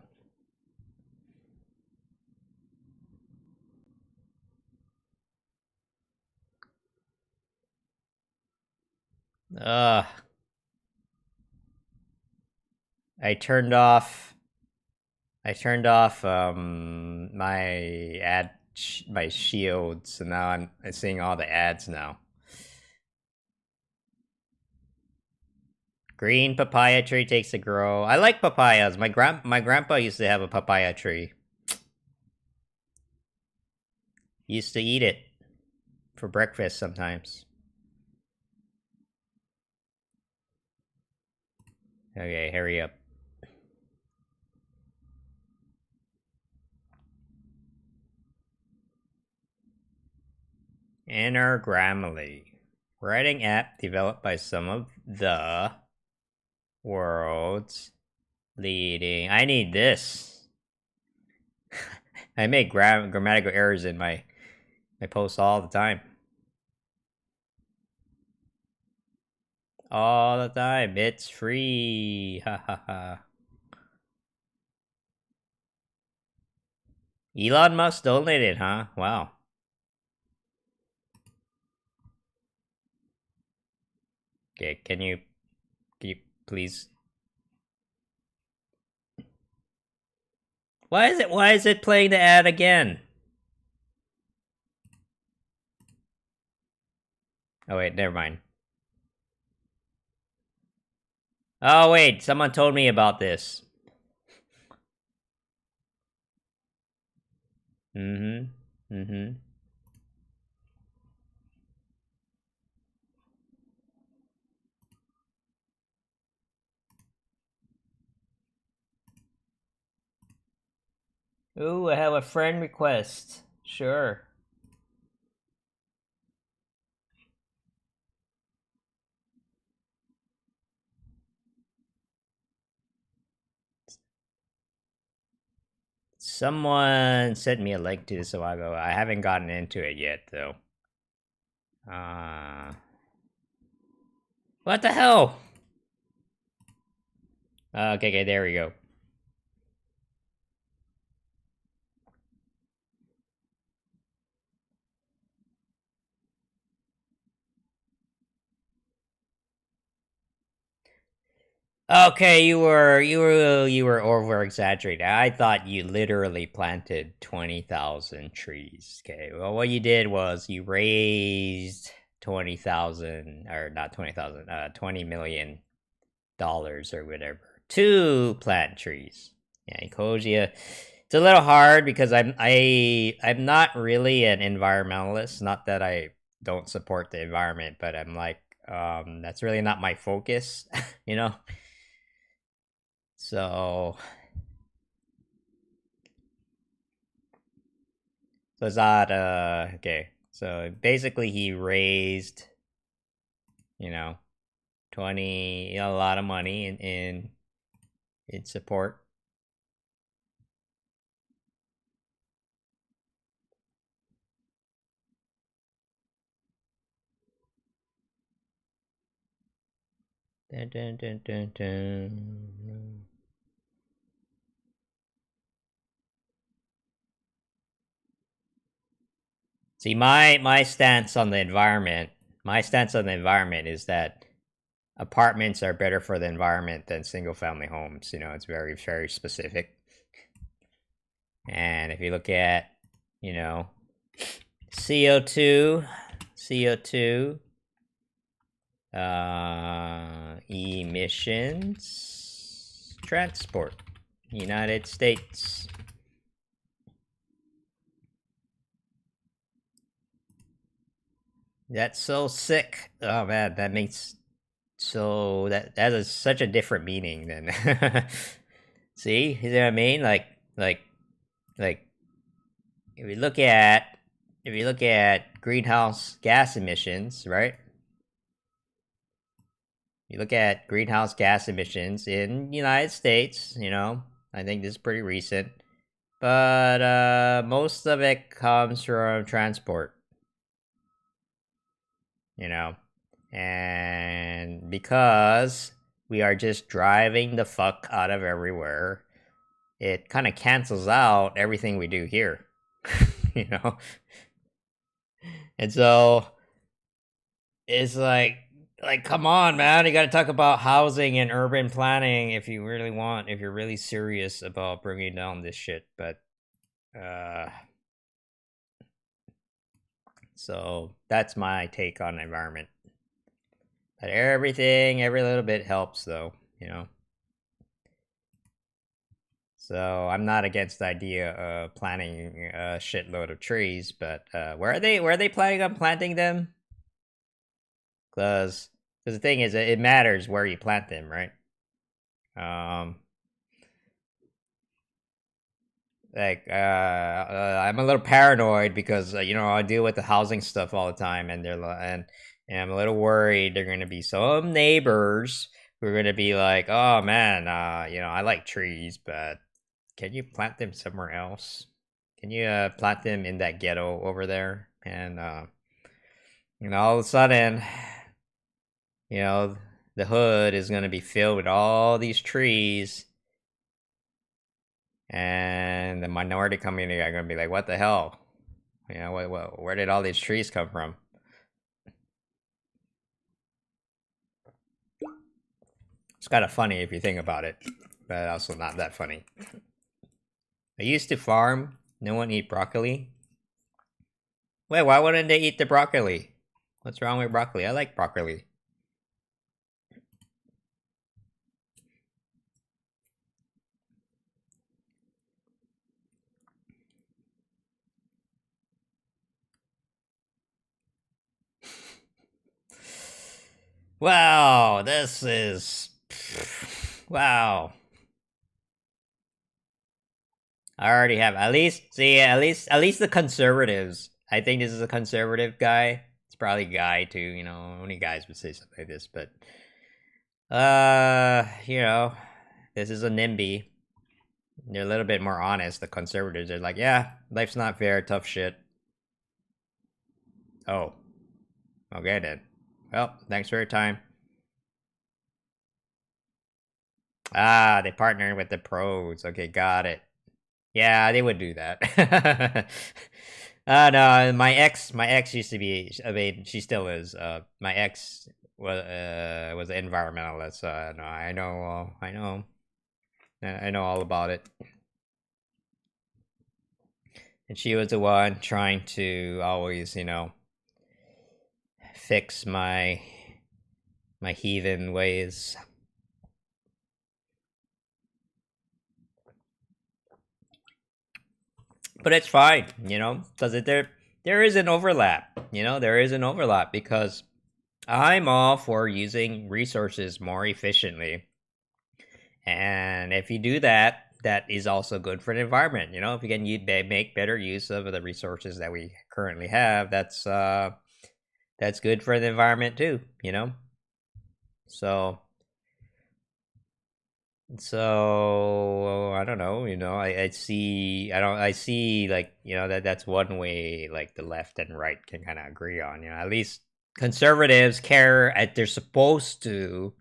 Ugh. I turned off my shield, so now I'm seeing all the ads now. Green papaya tree takes to grow. I like papayas. My grandpa used to have a papaya tree. He used to eat it for breakfast sometimes. Okay, hurry up. Inner Grammarly. Writing app developed by some of the world's leading. I need this. I make grammatical errors in my posts all the time. All the time. It's free. Ha ha ha. Elon Musk donated, huh? Wow. Okay, can you please? Why is it playing the ad again? Oh wait, never mind. Oh wait, someone told me about this. Mm-hmm. Mm-hmm. Ooh, I have a friend request. Sure. Someone sent me a link to this a while ago. I haven't gotten into it yet, though. What the hell? Okay, there we go. Okay, you were over exaggerating. I thought you literally planted 20,000 trees. Okay, well, what you did was you raised $20,000 or not 20,000, $20 million or whatever to plant trees. Yeah, Ecosia. It's a little hard because I'm not really an environmentalist. Not that I don't support the environment, but I'm like that's really not my focus, you know. So it's not okay. So basically, he raised, you know, 20, a lot of money in support. Dun, dun, dun, dun, dun. See, my stance on the environment, is that apartments are better for the environment than single family homes. You know, it's very very specific. And if you look at, you know, CO2, CO2, emissions, transport, United States. That's so sick. Oh man, that makes so that is such a different meaning than see, you know what I mean? Like if you look at greenhouse gas emissions, right? You look at greenhouse gas emissions in the United States, you know, I think this is pretty recent. But most of it comes from transport, you know. And because we are just driving the fuck out of everywhere, it kind of cancels out everything we do here, you know? And so it's like come on, man, you got to talk about housing and urban planning if you're really serious about bringing down this shit. But uh so that's my take on the environment. But every little bit helps, though, you know. So I'm not against the idea of planting a shitload of trees, but where are they planning on planting them? Because the thing is, it matters where you plant them, right? Um, I'm a little paranoid because you know, I deal with the housing stuff all the time, and and I'm a little worried they're gonna be some neighbors who are gonna be like, oh man, you know, I like trees, but can you plant them somewhere else? Can you plant them in that ghetto over there? And you know, all of a sudden, you know, the hood is gonna be filled with all these trees, and the minority community are gonna be like, "What the hell? You know, where did all these trees come from?" It's kind of funny if you think about it, but also not that funny. I used to farm. No one eat broccoli. Wait, why wouldn't they eat the broccoli? What's wrong with broccoli? I like broccoli. Wow, this is wow. I already have at least the conservatives. I think this is a conservative guy. It's probably a guy too. You know, only guys would say something like this. But you know, this is a NIMBY. They're a little bit more honest. The conservatives are like, yeah, life's not fair, tough shit. Oh, okay then. Well, thanks for your time. Ah, they partnered with the pros. Okay, got it. Yeah, they would do that. No, my ex used to be. I mean, she still is. My ex was an environmentalist. So no, I know all about it. And she was the one trying to always, you know, fix my heathen ways. But it's fine, because there is an overlap. There is an overlap because I'm all for using resources more efficiently, and if you do that, that is also good for the environment. If you can make better use of the resources that we currently have, that's good for the environment too. So I don't know. I see. I see like that's one way like the left and right can kind of agree on. At least conservatives care. They're supposed to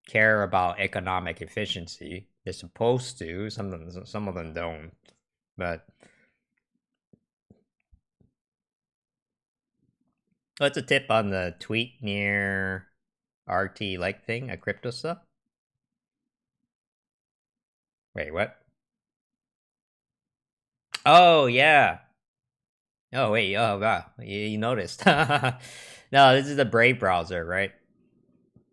care about economic efficiency. They're supposed to. Some of them don't. But what's a tip on the tweet near RT like thing? A crypto stuff. Wait, what? Oh yeah. Oh wait. Oh wow. You noticed? No, this is the Brave browser, right?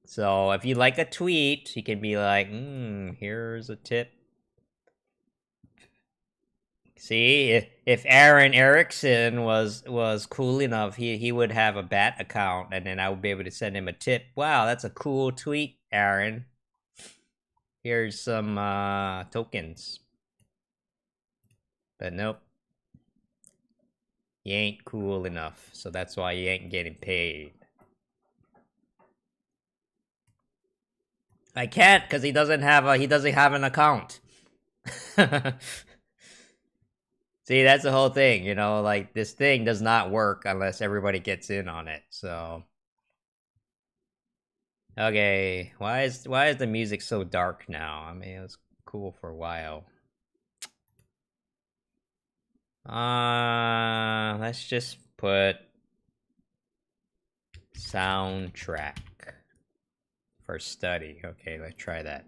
So if you like a tweet, you can be like, here's a tip. See, if Aaron Erickson was cool enough, he would have a bat account, and then I would be able to send him a tip. Wow, that's a cool tweet, Aaron. Here's some tokens. But nope. He ain't cool enough, so that's why he ain't getting paid. I can't because he doesn't have an account. See, that's the whole thing, like this thing does not work unless everybody gets in on it. So okay, why is the music so dark now? I mean, it was cool for a while. Let's just put soundtrack for study. Okay, let's try that.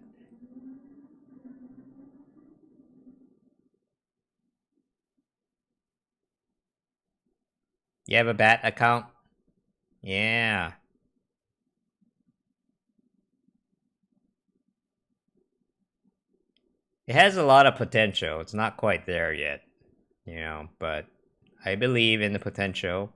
You have a bat account? Yeah. It has a lot of potential. It's not quite there yet, but I believe in the potential.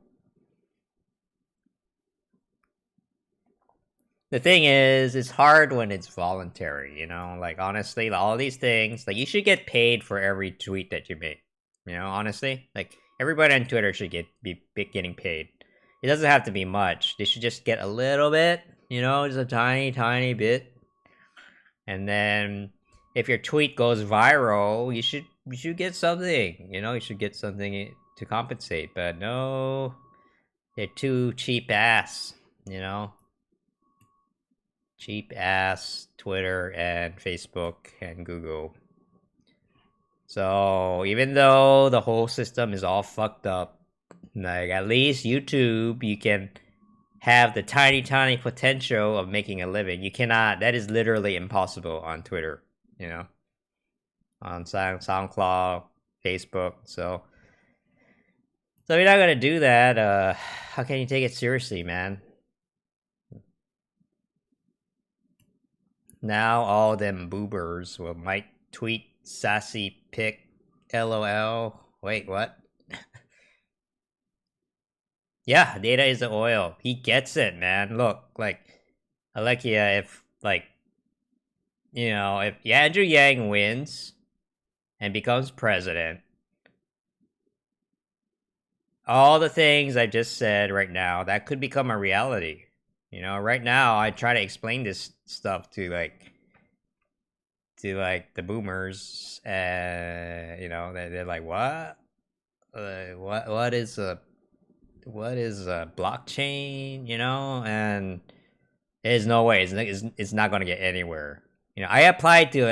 The thing is, it's hard when it's voluntary, like honestly, all these things, like you should get paid for every tweet that you make. Honestly, like everybody on Twitter should be getting paid. It doesn't have to be much. They should just get a little bit, just a tiny bit. And then if your tweet goes viral, you should get something. You should get something to compensate. But no, they're too cheap ass. Cheap ass Twitter and Facebook and Google. So even though the whole system is all fucked up, like at least YouTube, you can have the tiny potential of making a living. You cannot. That is literally impossible on Twitter. On SoundCloud, Facebook. So you're not gonna do that. How can you take it seriously, man? Now all them boobers might tweet sassy pic, lol. Wait, what? Yeah, data is the oil. He gets it, man. Look, like, Alekia, if Andrew Yang wins and becomes president, all the things I just said right now, that could become a reality. Right now I try to explain this stuff to the boomers, and they're like, what is a blockchain, and there's no way it's not going to get anywhere. I applied to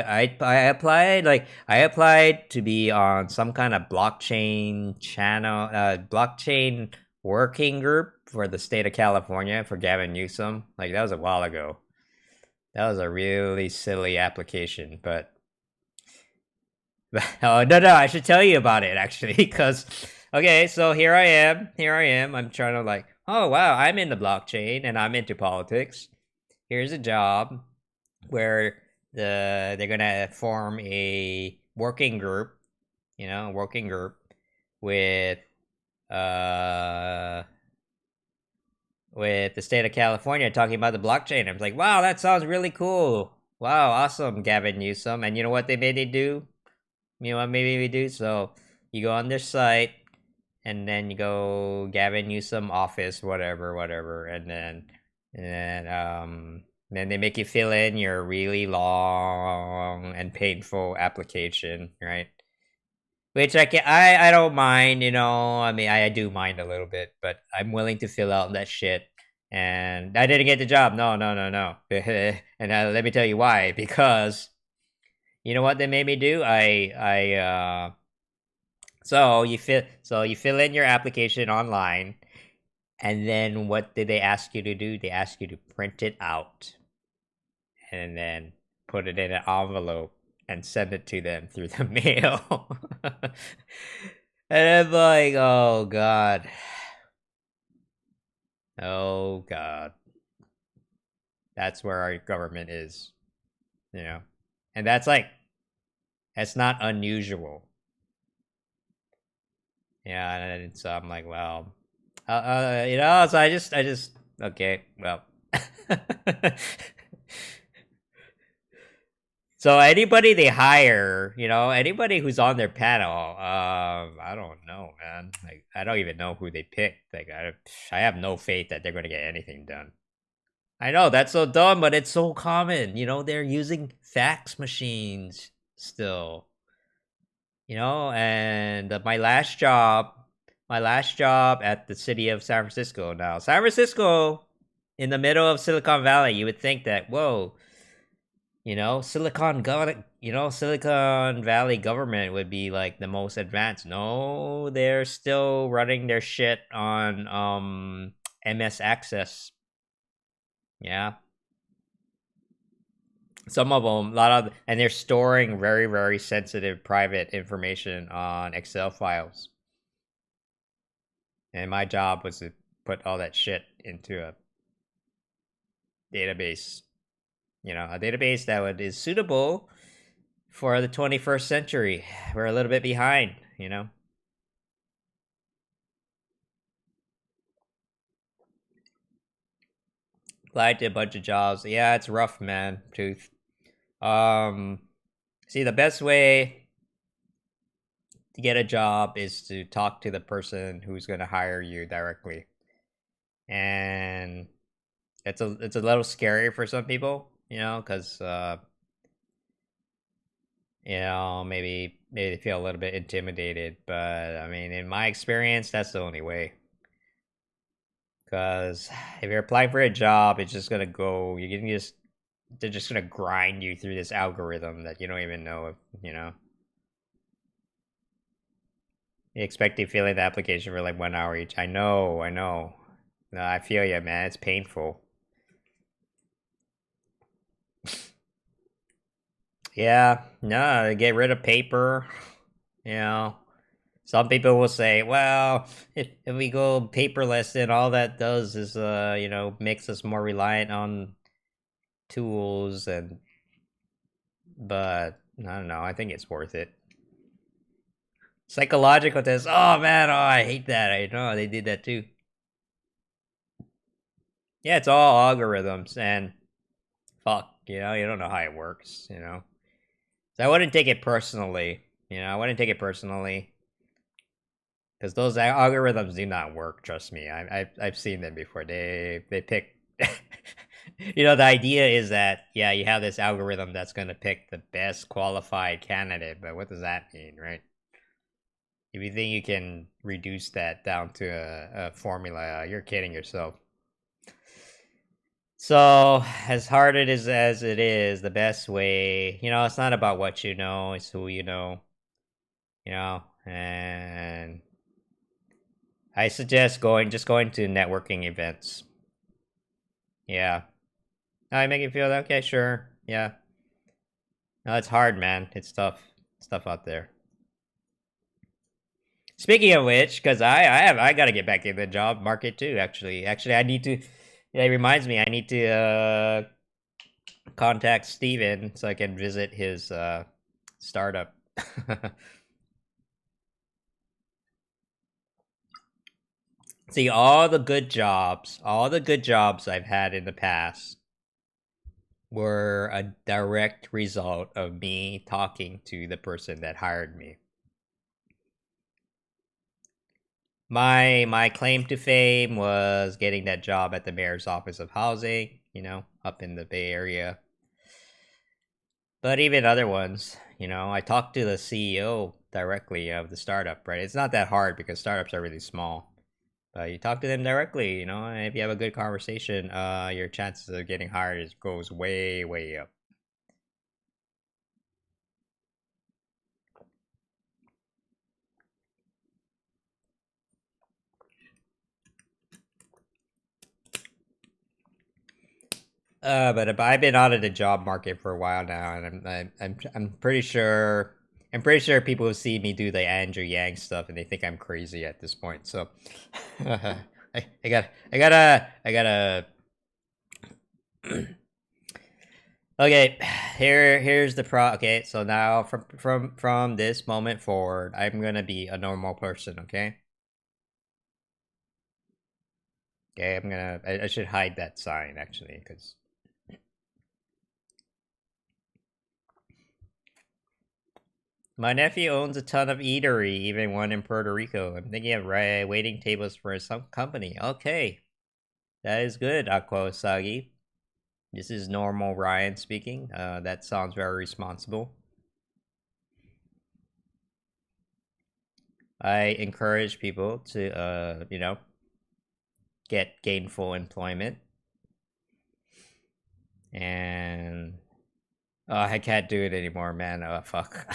be on some kind of blockchain channel, blockchain working group for the state of California for Gavin Newsom. Like that was a while ago. That was a really silly application, but oh no, I should tell you about it actually, because okay, so here I am. I'm trying to oh wow, I'm in the blockchain and I'm into politics. Here's a job where they're gonna form a working group, working group with uh with the state of California talking about the blockchain. I was like, wow, that sounds really cool. Wow, awesome, Gavin Newsom. And you know what they made me do? You know what maybe we do? So you go on their site and then you go Gavin Newsom office, whatever, and then they make you fill in your really long and painful application, right? Which I don't mind, I mean, I do mind a little bit, but I'm willing to fill out that shit. And I didn't get the job. No, no, no, no. And let me tell you why. Because you know what they made me do? So you fill in your application online, and then what did they ask you to do? They ask you to print it out, and then put it in an envelope and send it to them through the mail. And I'm like, oh god. Oh god. That's where our government is, you know. And that's not unusual. Yeah, and so I'm like, well, so I just okay, well. So anybody they hire, anybody who's on their panel, I don't know, man. Like, I don't even know who they picked. Like, I have no faith that they're going to get anything done. I know that's so dumb, but it's so common. They're using fax machines still. And my last job at the city of San Francisco. Now, San Francisco, in the middle of Silicon Valley, you would think that, whoa, Silicon Valley government would be like the most advanced. No, they're still running their shit on MS Access. Yeah, some of them, a lot of, and they're storing very, very sensitive private information on Excel files. And my job was to put all that shit into a database, a database that is suitable for the 21st century. We're a little bit behind. Applied to a bunch of jobs. Yeah, it's rough, man. Tooth. Um, See, the best way to get a job is to talk to the person who's going to hire you directly, and it's a little scary for some people, because maybe they feel a little bit intimidated. But I mean, in my experience, that's the only way. Because if you're applying for a job, it's just gonna go. You can just they're just gonna grind you through this algorithm that you don't even know if you expect to fill in the application for like 1 hour each. I know, I know. No, I feel you, man. It's painful. Yeah, no, get rid of paper. You know, some people will say, well, if we go paperless, then all that does is, makes us more reliant on tools but I don't know. I think it's worth it. Psychological test. Oh man, oh I hate that. I know they did that too. Yeah, it's all algorithms and fuck. You don't know how it works. So I wouldn't take it personally. I wouldn't take it personally because those algorithms do not work. Trust me, I've seen them before. They pick. The idea is that you have this algorithm that's going to pick the best qualified candidate, but what does that mean, right? If you think you can reduce that down to a formula, you're kidding yourself. So, as hard as it is, the best way, it's not about what you know, it's who and I suggest just going to networking events. Yeah. I make you feel that, okay, sure. Yeah. No, it's hard, man. It's tough. Stuff out there. Speaking of which, because I gotta get back in the job market too. Actually, I need to. Yeah, it reminds me, I need to contact Steven so I can visit his startup. See, all the good jobs I've had in the past were a direct result of me talking to the person that hired me. My claim to fame was getting that job at the mayor's office of housing, up in the Bay Area. But even other ones, I talked to the CEO directly of the startup, right? It's not that hard because startups are really small. But you talk to them directly, and if you have a good conversation, your chances of getting hired goes way, way up. But I've been out of the job market for a while now, and I'm pretty sure people who see me do the Andrew Yang stuff and they think I'm crazy at this point. So I gotta. Okay, here's the pro. Okay, so now from this moment forward, I'm gonna be a normal person. Okay. Okay, I should hide that sign actually, because my nephew owns a ton of eatery, even one in Puerto Rico. I'm thinking of waiting tables for some company. Okay, that is good, Aqua Usagi. This is normal Ryan speaking. That sounds very responsible. I encourage people to, get gainful employment. And I can't do it anymore, man. Oh, fuck.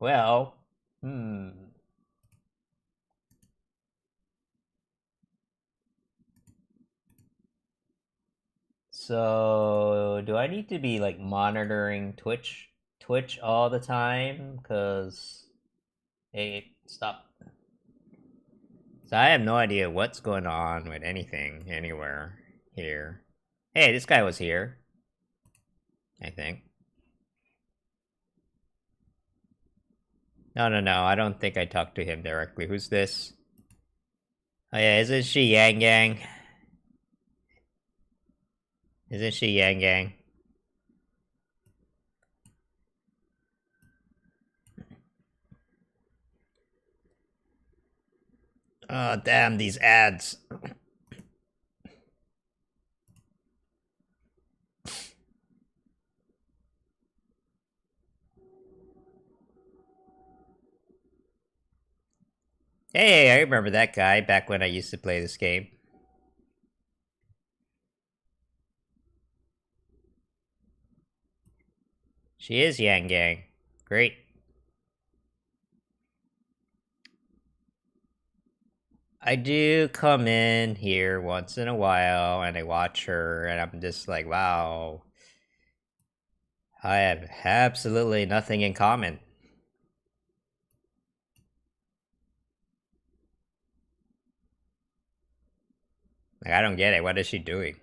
Well, hmm. So, do I need to be like monitoring Twitch all the time? Cause hey, stop. So I have no idea what's going on with anything anywhere here. Hey, this guy was here. I think. No, no, no. I don't think I talked to him directly. Who's this? Oh yeah, isn't she Yang Yang? Isn't she Yang Yang? Oh damn these ads. Hey, I remember that guy back when I used to play this game. She is Yang Yang. Great. I do come in here once in a while and I watch her and I'm just like, wow, I have absolutely nothing in common. Like, I don't get it. What is she doing?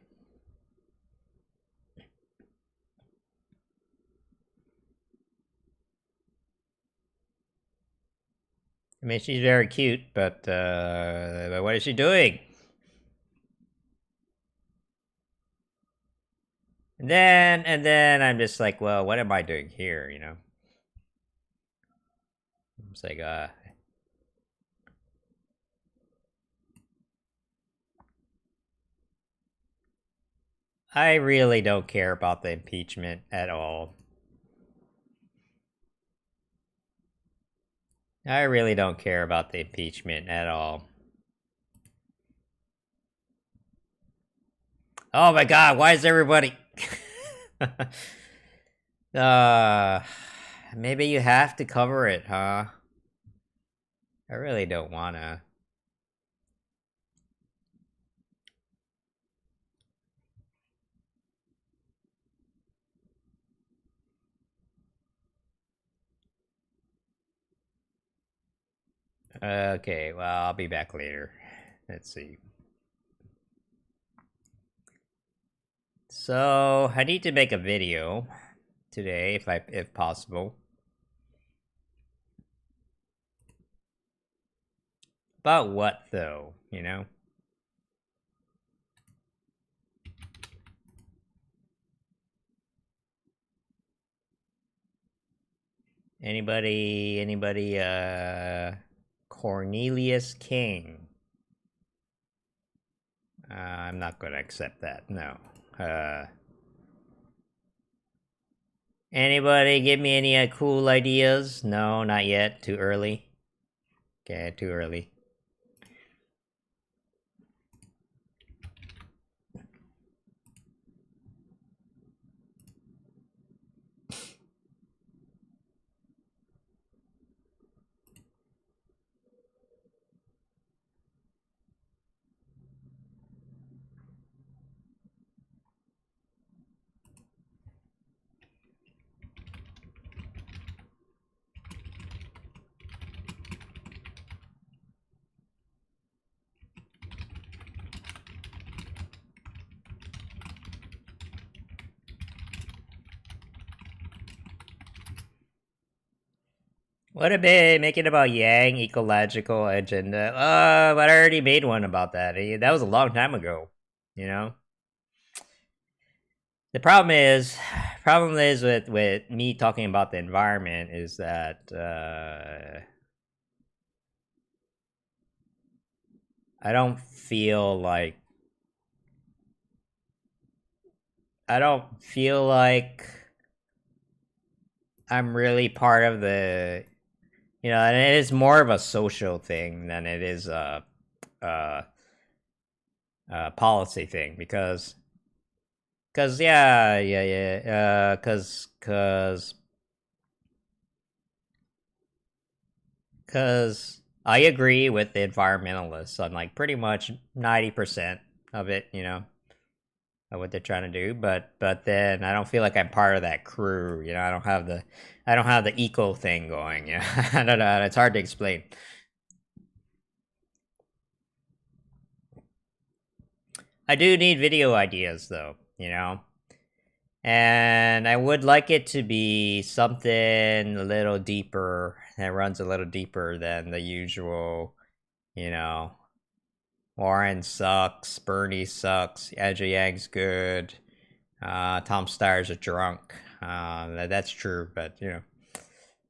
I mean, she's very cute, but what is she doing? And then I'm just like, well, what am I doing here? It's like, I really don't care about the impeachment at all. I really don't care about the impeachment at all. Oh my god, why is everybody uh maybe you have to cover it, huh? I really don't wanna. Okay, well, I'll be back later. Let's see. So I need to make a video today, if possible. About what though? You know. Anybody, Cornelius King. I'm not gonna accept that, no. Anybody give me any cool ideas? No, not yet, too early. Okay, too early. What about make it about Yang ecological agenda? But I already made one about that. That was a long time ago. You know. The problem is with me talking about the environment is that I don't feel like I'm really part of the, and it is more of a social thing than it is a, policy thing because because I agree with the environmentalists on like pretty much 90% of it, of what they're trying to do, but then I don't feel like I'm part of that crew. I don't have the eco thing going. I don't know. It's hard to explain. I do need video ideas though, and I would like it to be something a little deeper that runs a little deeper than the usual, you know. Warren sucks, Bernie sucks, Edge Yang's good, Tom Steyer's a drunk. That's true, but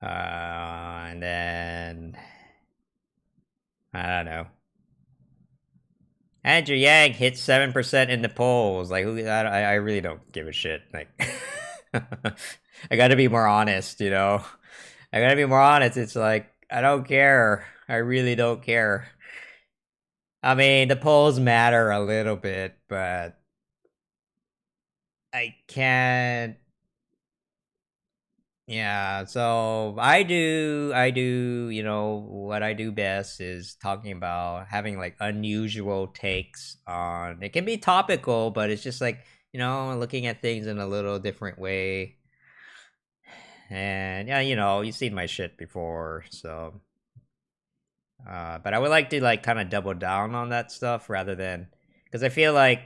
and then I don't know. Andrew Yang hit 7% in the polls. Like, I really don't give a shit. Like, I got to be more honest. I got to be more honest. It's like I don't care. I really don't care. I mean, the polls matter a little bit, but I can't. Yeah, so what I do best is talking about having like unusual takes on it can be topical, but it's just like, looking at things in a little different way. And yeah, you've seen my shit before, so but I would like to like kind of double down on that stuff rather than because I feel like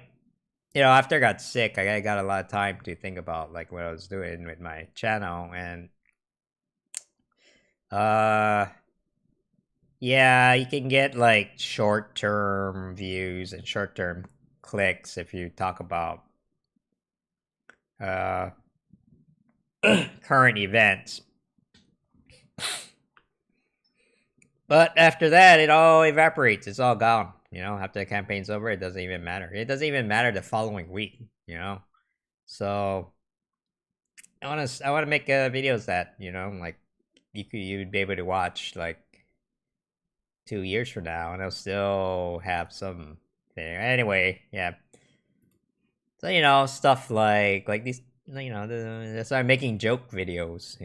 after I got sick, I got a lot of time to think about like what I was doing with my channel and uh yeah, you can get like short-term views and short-term clicks if you talk about uh current events. But after that, it all evaporates. It's all gone. After the campaign's over, it doesn't even matter. It doesn't even matter the following week. So I want to make videos that like you'd be able to watch like 2 years from now, and I'll still have some there. Anyway, yeah. So stuff like these. That's why I'm making joke videos.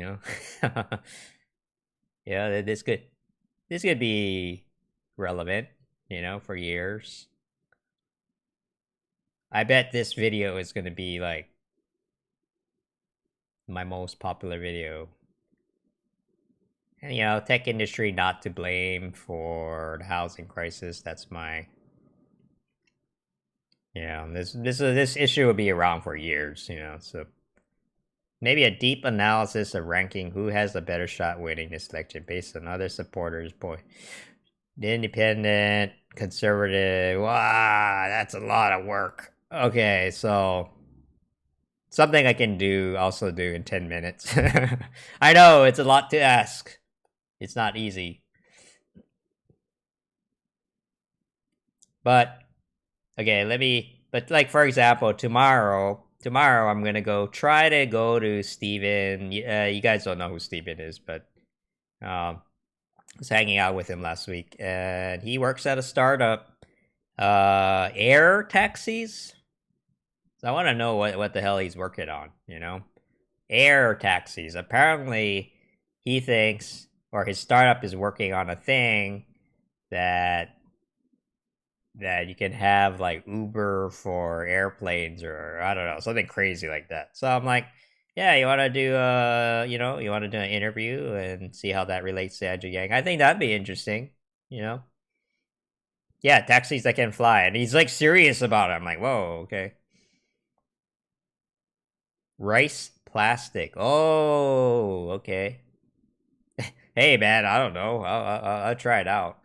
Yeah, this could be relevant. For years. I bet this video is gonna be like my most popular video. And, you know, tech industry not to blame for the housing crisis. That's my, you know, this issue will be around for years. You know, so maybe a deep analysis of ranking who has a better shot winning this election based on other supporters. Boy, the independent, conservative. Wow, that's a lot of work. Okay, so something I can also do in 10 minutes. I know it's a lot to ask. It's not easy, but okay. Let me. But like for example, tomorrow I'm gonna try to go to Steven. You guys don't know who Steven is, but I was hanging out with him last week, and he works at a startup, air taxis. So I want to know what the hell he's working on. You know, air taxis. Apparently, he thinks, or his startup is working on a thing that you can have like Uber for airplanes, or I don't know, something crazy like that. So I'm like, yeah, you want to do you want to do an interview and see how that relates to Andrew Yang. I think that'd be interesting. You know, yeah, taxis that can fly, and he's like serious about it. I'm like, whoa, okay. Rice plastic. Oh, okay. Hey, man, I don't know. I'll try it out.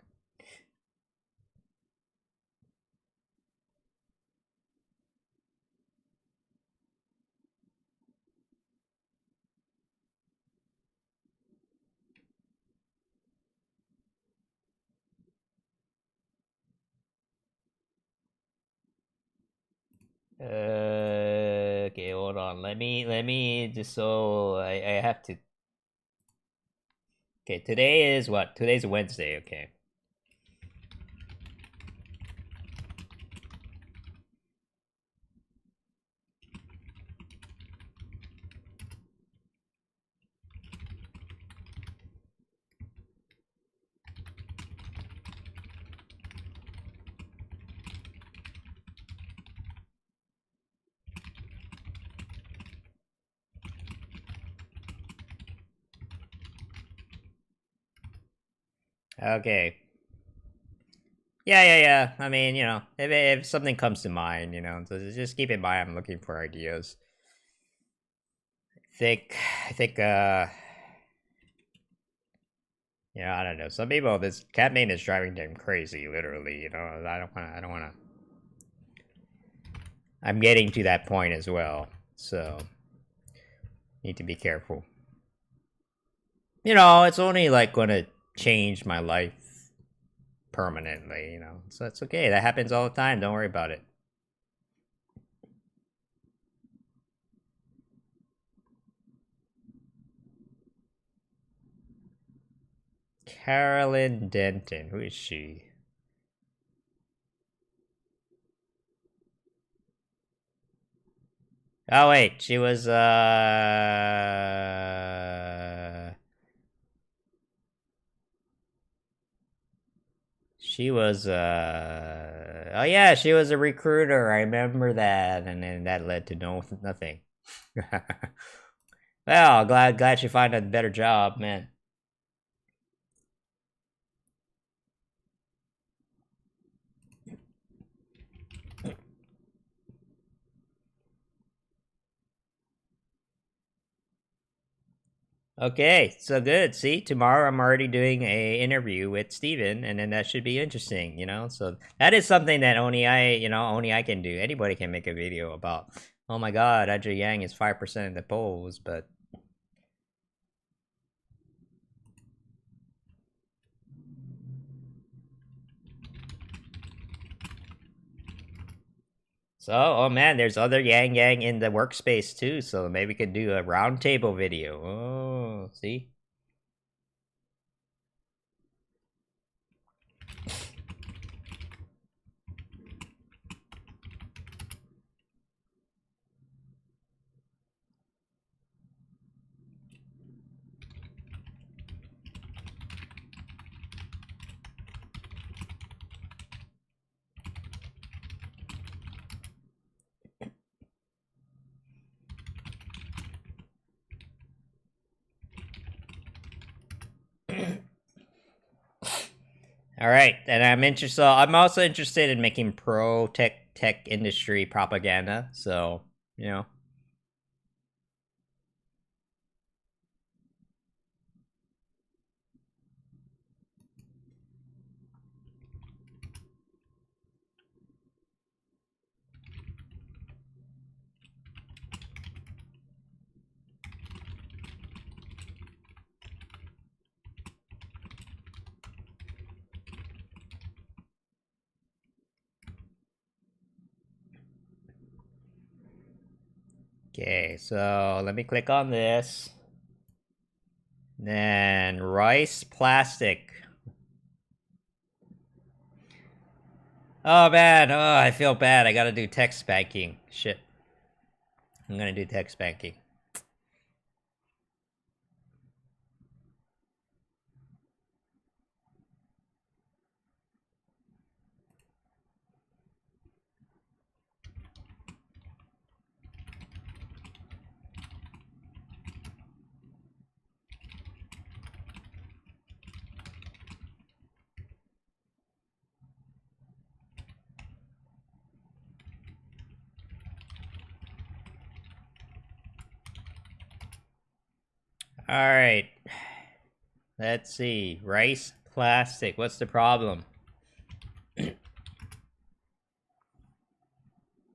Okay, hold on. Let me just I have to. Okay, today is what? Today's Wednesday. Okay. Okay. Yeah, yeah, yeah. I mean, you know, if something comes to mind, you know, so just keep in mind I'm looking for ideas. Think, I think, yeah, I don't know. Some people, this cat name is driving them crazy. Literally, you know. I don't want to. I'm getting to that point as well, so need to be careful. You know, it's only like going to change my life permanently. You know, so it's okay. That happens all the time. Don't worry about it. Carolyn Denton. Who is she? Oh wait, she was oh yeah, she was a recruiter. I remember that, and then that led to nothing. Well, glad she found a better job, man. Okay, so good. See, tomorrow I'm already doing a interview with Steven, and then that should be interesting, you know? So that is something that only I can do. Anybody can make a video about, oh my god, Andrew Yang is 5% in the polls, but so, oh man, there's other Yang Yang in the workspace too, so maybe we could do a roundtable video. Oh, see? All right, and I'm interested. I'm also interested in making pro tech industry propaganda. So you know, okay. So let me click on this. Then rice plastic. Oh man, oh I feel bad. I gotta do text banking. Shit, I'm gonna do text banking. All right, let's see. Rice plastic. What's the problem?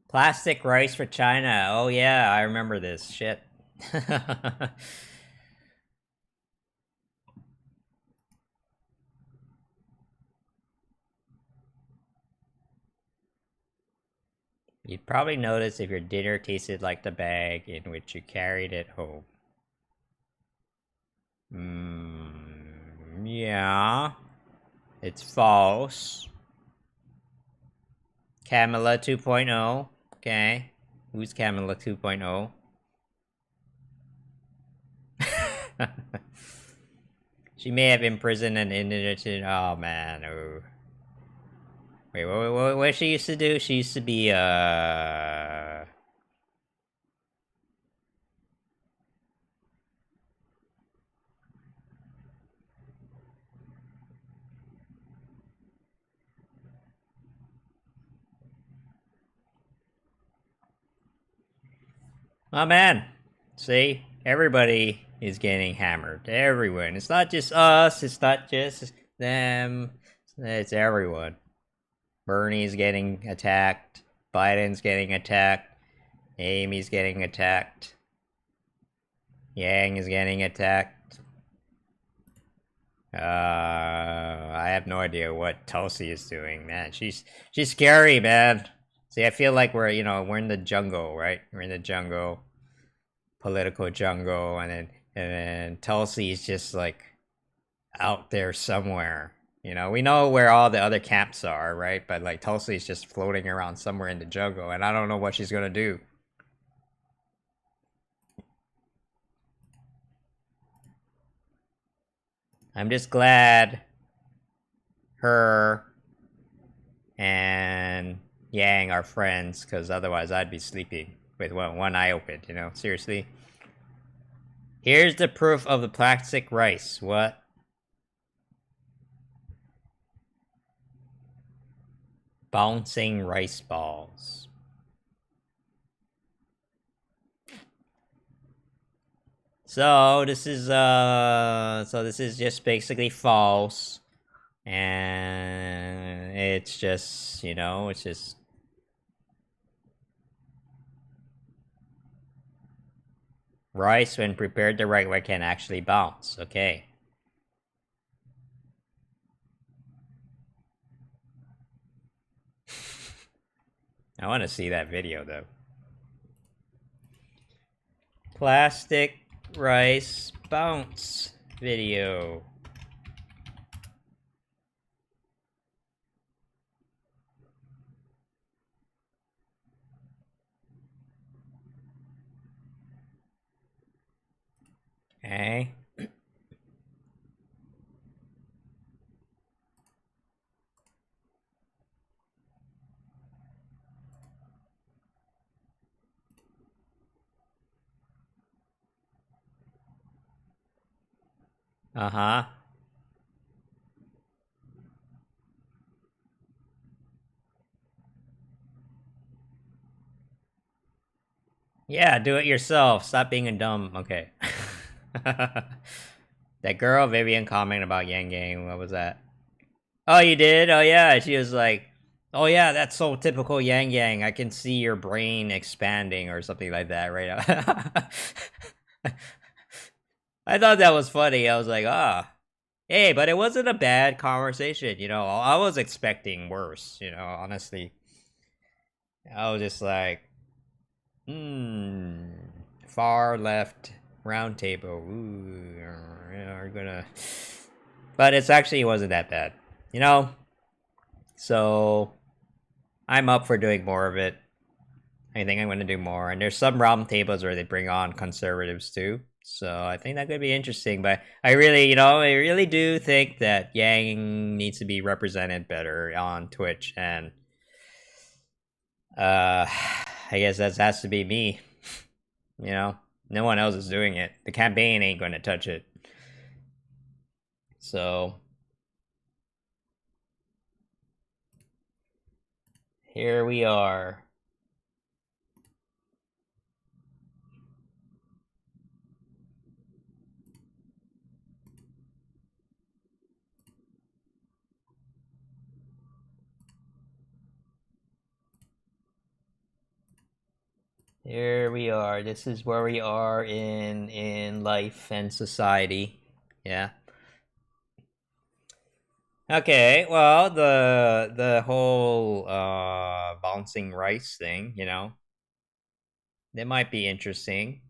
Plastic rice for China. Oh yeah, I remember this shit. You'd probably notice if your dinner tasted like the bag in which you carried it home. Yeah. It's false. Camilla 2.0. Okay. Who's Camilla 2.0? She may have imprisoned an indigent. Oh man. Oh. Wait, what she used to do? She used to be oh man. See? Everybody is getting hammered. Everyone. It's not just us, it's not just them. It's everyone. Bernie's getting attacked. Biden's getting attacked. Amy's getting attacked. Yang is getting attacked. I have no idea what Tulsi is doing, man. She's scary, man. See, I feel like we're in the jungle, right? We're in the jungle, political jungle, and then Tulsi's just like out there somewhere. We know where all the other camps are, right? But like Tulsi's just floating around somewhere in the jungle, and I don't know what she's gonna do. I'm just glad her and Yang are friends, because otherwise I'd be sleeping with one eye open, Seriously. Here's the proof of the plastic rice. What? Bouncing rice balls. So this is just basically false. And it's just, it's just rice when prepared the right way can actually bounce. Okay. I want to see that video though. Plastic rice bounce video. Okay. Uh-huh. Yeah, do it yourself. Stop being a dumb. Okay. That girl Vivian commented about Yang Yang. What was that? Oh, you did? Oh, yeah. She was like, "Oh, yeah, that's so typical Yang Yang. I can see your brain expanding or something like that." Right? I thought that was funny. I was like, ah, hey, but it wasn't a bad conversation. I was expecting worse. Honestly, I was just like, hmm, far left round table. Ooh, are gonna. But it wasn't that bad. You know, so I'm up for doing more of it. I think I'm going to do more. And there's some round tables where they bring on conservatives too. So I think that could be interesting. But I really do think that Yang needs to be represented better on Twitch. And I guess that has to be me. You know, no one else is doing it. The campaign ain't going to touch it. So here we are. Here we are. This is where we are in life and society. Yeah. Okay. Well, the whole bouncing rice thing, that might be interesting.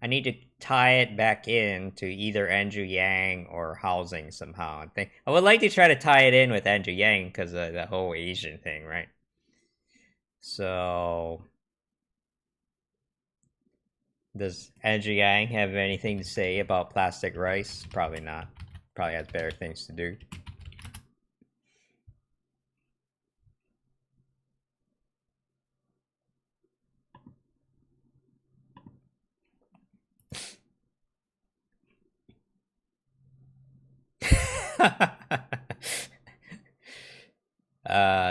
I need to tie it back in to either Andrew Yang or housing somehow. I would like to try to tie it in with Andrew Yang because of the whole Asian thing, right? So does Andrew Yang have anything to say about plastic rice? Probably not. Probably has better things to do.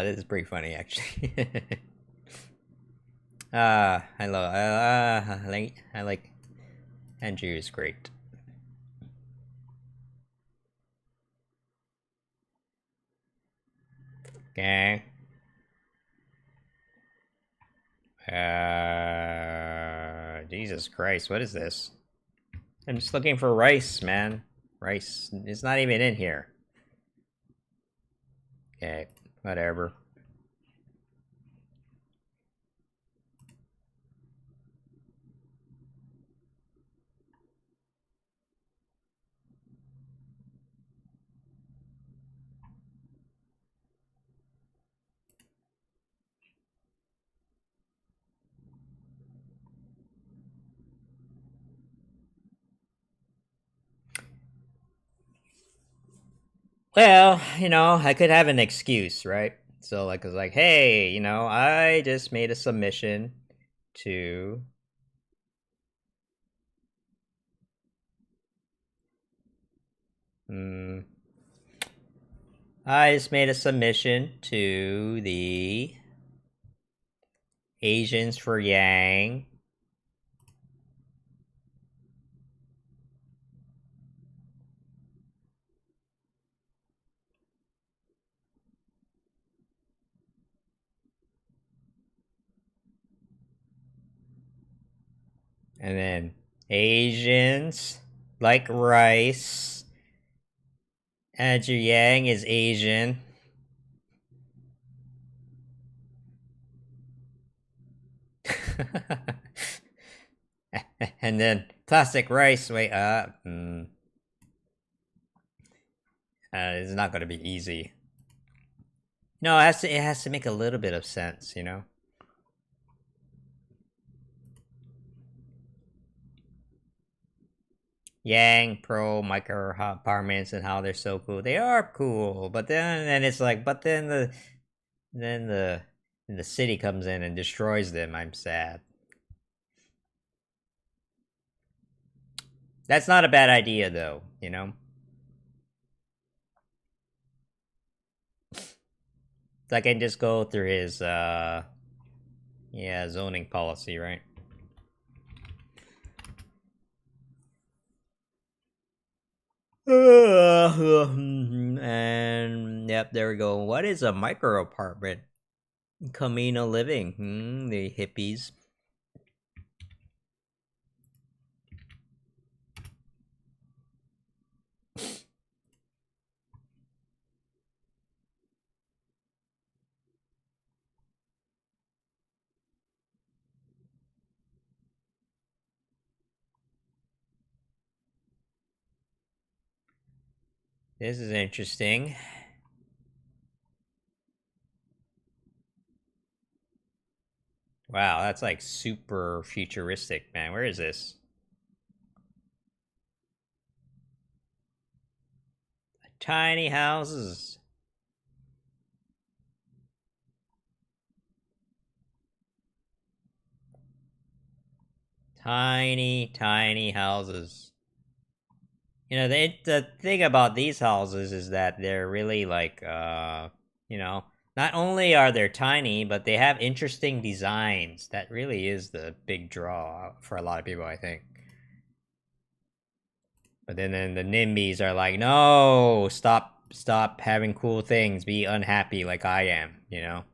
This is pretty funny actually. I like Andrew is great. Okay. Jesus Christ, what is this? I'm just looking for rice, man. Rice is not even in here. Okay, whatever. Well, I could have an excuse, right? So, like, it's like, hey, I just made a submission to. Hmm, I just made a submission to the Asians for Yang. And then Asians like rice. Andrew Yang is Asian. And then plastic rice. Wait, it's not going to be easy. No, it has to make a little bit of sense. Yang pro micro apartments and how they're so cool. They are cool, but then it's like, but then the city comes in and destroys them. I'm sad. That's not a bad idea though. So I can just go through his Yeah, zoning policy, right? And yep, there we go. What is a micro apartment? Camino living. The hippies. This is interesting. Wow, that's like super futuristic, man. Where is this? Tiny houses. Tiny houses. You know, the thing about these houses is that they're really like, you know, not only are they tiny, but they have interesting designs. That really is the big draw for a lot of people, I think. But then the NIMBYs are like, no, stop having cool things. Be unhappy like I am, you know?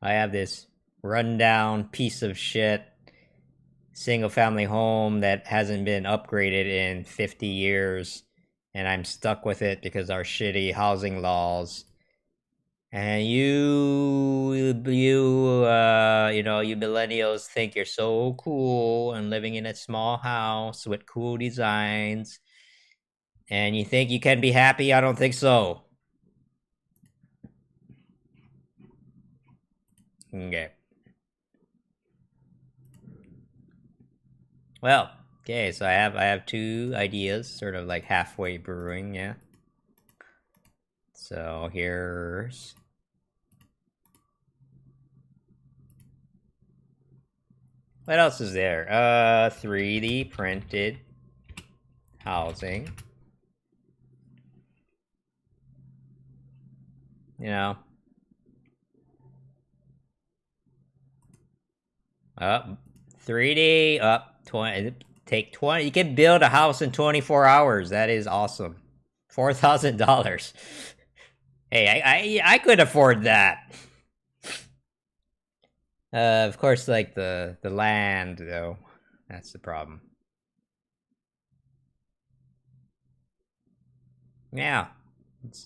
I have this rundown piece of shit single family home that hasn't been upgraded in 50 years, and I'm stuck with it because our shitty housing laws. And you know, you millennials think you're so cool and living in a small house with cool designs, and you think you can be happy. I don't think so. Okay. Well, okay, so I have two ideas, sort of like halfway brewing, yeah. So here's what else is there? 3D printed housing. You know, up 3D up 20. Take 20. You can build a house in 24 hours. That is awesome. $4,000. Hey, I could afford that. Of course, like the land though, that's the problem. Yeah,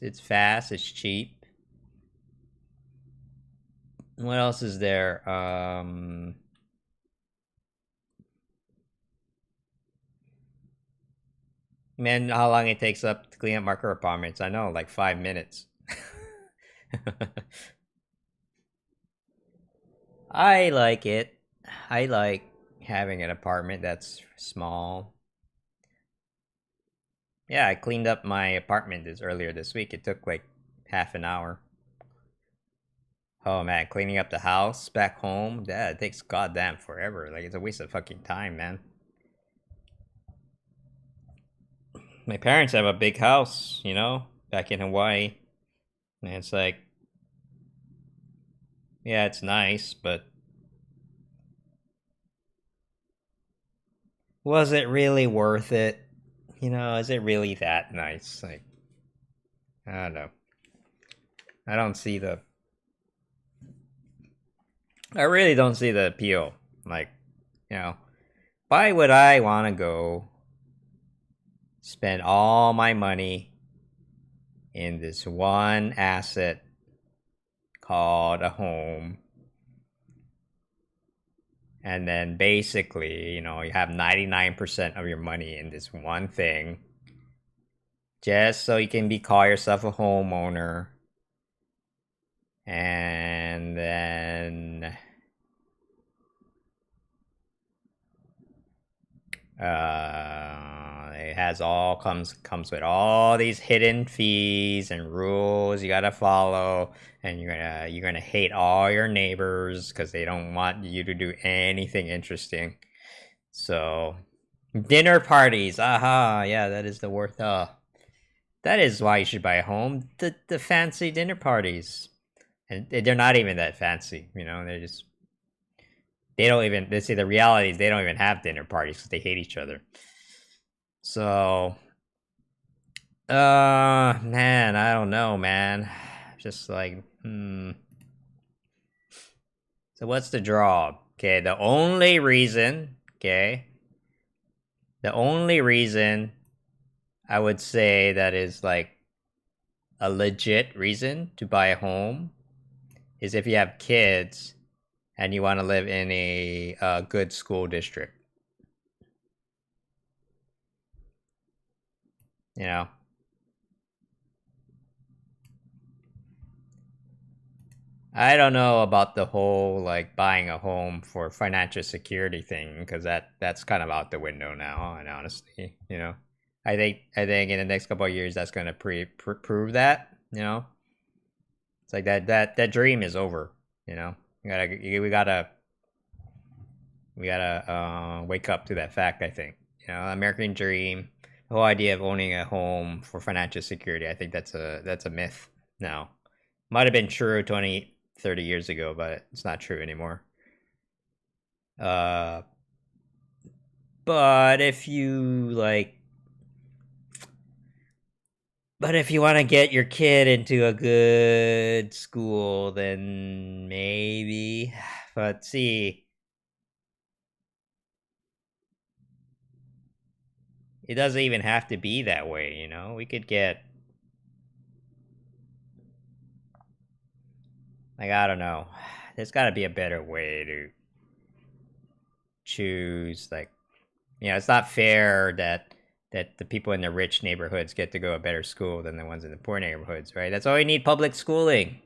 it's fast. It's cheap. What else is there? Man, how long it takes up to clean up marker apartments? I know, like 5 minutes. I like it. I like having an apartment that's small. Yeah, I cleaned up my apartment earlier this week. It took like half an hour. Oh man, cleaning up the house back home, that takes goddamn forever. Like it's a waste of fucking time, man. My parents have a big house, you know, back in Hawaii. And it's like, yeah, it's nice, but was it really worth it? You know, is it really that nice? Like, I don't know. I don't see the. I really don't see the appeal. Like, you know, why would I want to go spend all my money in this one asset called a home, and then basically, you know, you have 99% of your money in this one thing just so you can call yourself a homeowner, and then it has all comes with all these hidden fees and rules you gotta follow, and you're gonna hate all your neighbors because they don't want you to do anything interesting. So dinner parties, aha, yeah, that is the worth. That is why you should buy a home. The fancy dinner parties, and they're not even that fancy. You know, they're just they don't even. They see the reality is they don't even have dinner parties because they hate each other. So, man, I don't know, man. Just like, So what's the draw? Okay, the only reason I would say that is like a legit reason to buy a home is if you have kids and you want to live in a good school district. You know, I don't know about the whole like buying a home for financial security thing because that's kind of out the window now. And honestly, I think in the next couple of years that's going to prove that. It's like that dream is over. You know, we gotta wake up to that fact. I think American dream, the whole idea of owning a home for financial security. I think that's a myth now. Might have been true 20, 30 years ago, but it's not true anymore. Uh, but if you like, but if you want to get your kid into a good school, then maybe. But see, it doesn't even have to be that way. We could get like I don't know. There's got to be a better way to choose like it's not fair that the people in the rich neighborhoods get to go to a better school than the ones in the poor neighborhoods, right? That's why we need public schooling.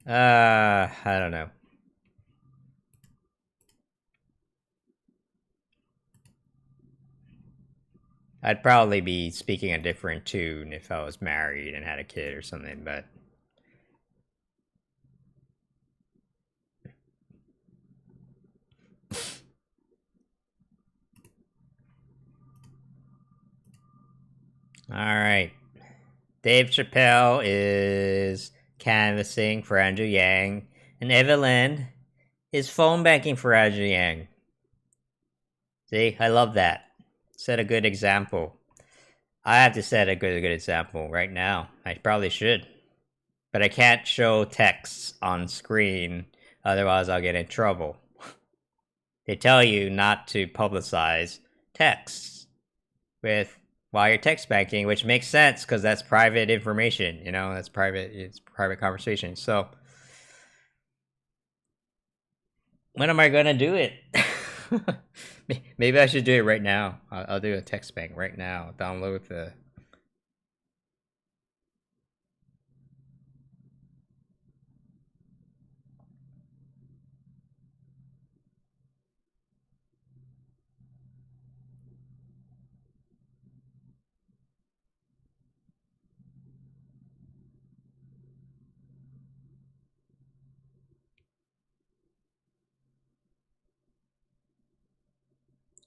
I don't know. I'd probably be speaking a different tune if I was married and had a kid or something, but all right. Dave Chappelle is canvassing for Andrew Yang, and Evelyn is phone banking for Andrew Yang. See, I love that. Set a good example. I have to set a good example right now. I probably should, but I can't show texts on screen, otherwise I'll get in trouble. They tell you not to publicize texts with while you're text banking, which makes sense because that's private information. That's private. It's private conversation. So when am I gonna do it? Maybe I should do it right now. I'll do a text bank right now. Download the.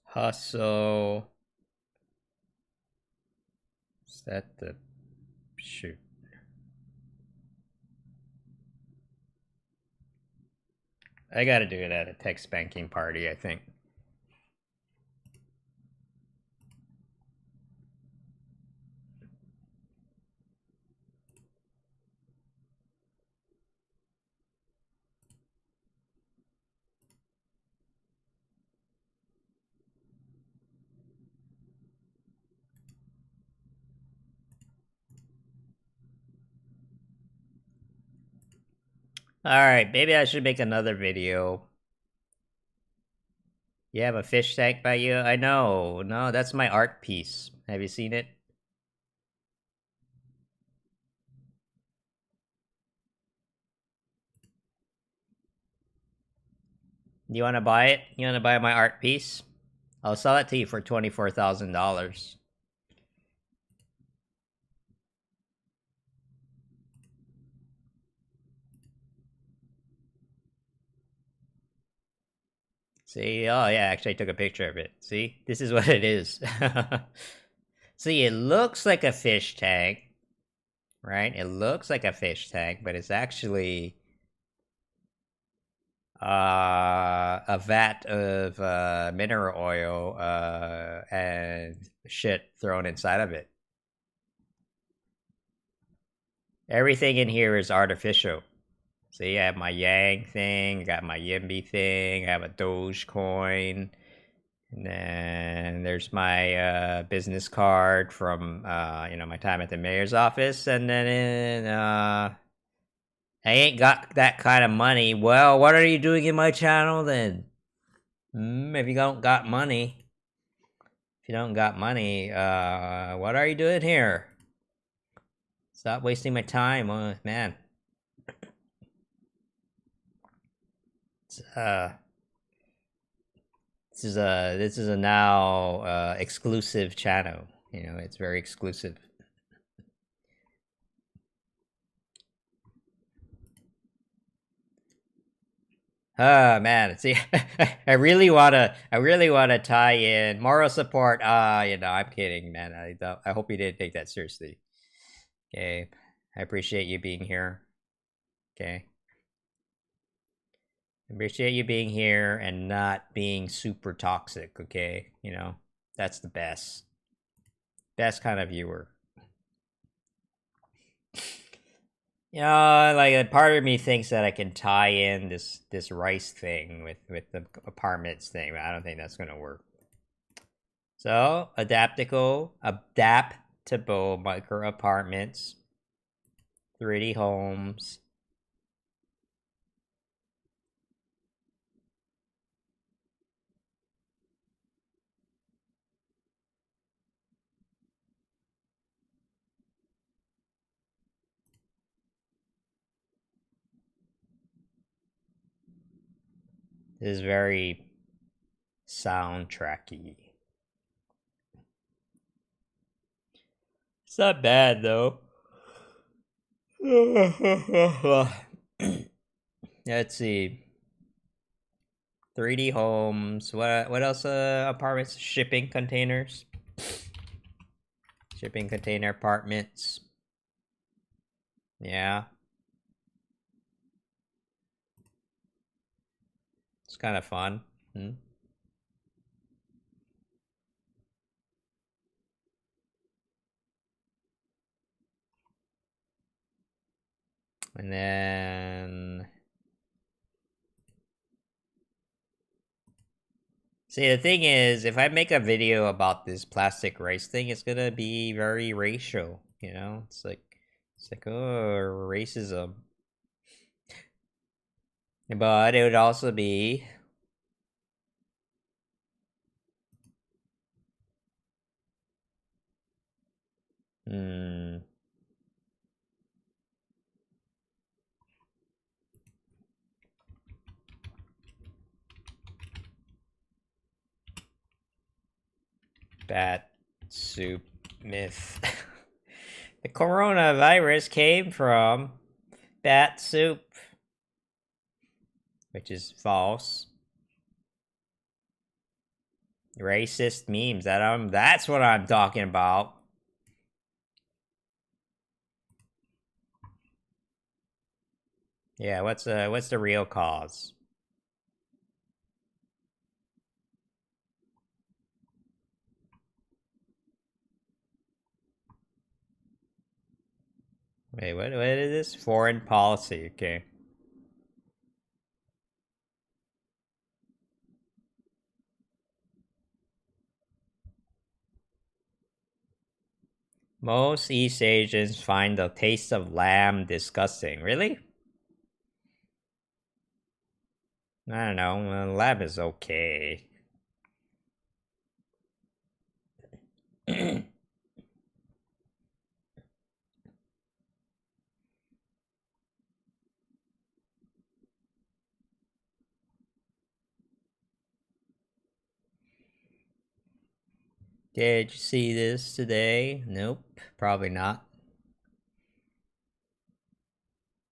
Hustle. Set the shoot. I gotta do it at a text banking party, I think. Alright, maybe I should make another video. You have a fish tank by you? I know. No, that's my art piece. Have you seen it? You want to buy it? You want to buy my art piece? I'll sell it to you for $24,000. See, oh yeah, actually I took a picture of it. See, this is what it is. See, it looks like a fish tank, right? It looks like a fish tank, but it's actually a vat of mineral oil and shit thrown inside of it. Everything in here is artificial. See, I have my Yang thing, I got my YIMBY thing, I have a Dogecoin, and then there's my business card from my time at the mayor's office, and then I ain't got that kind of money. Well, what are you doing in my channel then? If you don't got money, what are you doing here? Stop wasting my time, man. It's, this is a now exclusive channel. You know, it's very exclusive. Oh man, see, I really wanna tie in moral support. I'm kidding, man. I hope you didn't take that seriously. Okay, I appreciate you being here. Okay, I appreciate you being here and not being super toxic. Okay, that's the best kind of viewer. Like a part of me thinks that I can tie in this rice thing with the apartments thing, but I don't think that's gonna work. So adaptable micro apartments, 3D homes. This is very soundtracky. It's not bad though. Let's see. 3D homes. What else? Apartments. Shipping containers. Shipping container apartments. Yeah. It's kind of fun. And then see, the thing is, if I make a video about this plastic rice thing, it's gonna be very racial. It's like oh, racism. But it would also be bat soup myth. The coronavirus came from bat soup, which is false. Racist memes. That's what I'm talking about. Yeah, what's the real cause? Wait, what is this? Foreign policy, okay. Most East Asians find the taste of lamb disgusting. Really? I don't know. Lamb is okay. Did you see this today? Nope, probably not.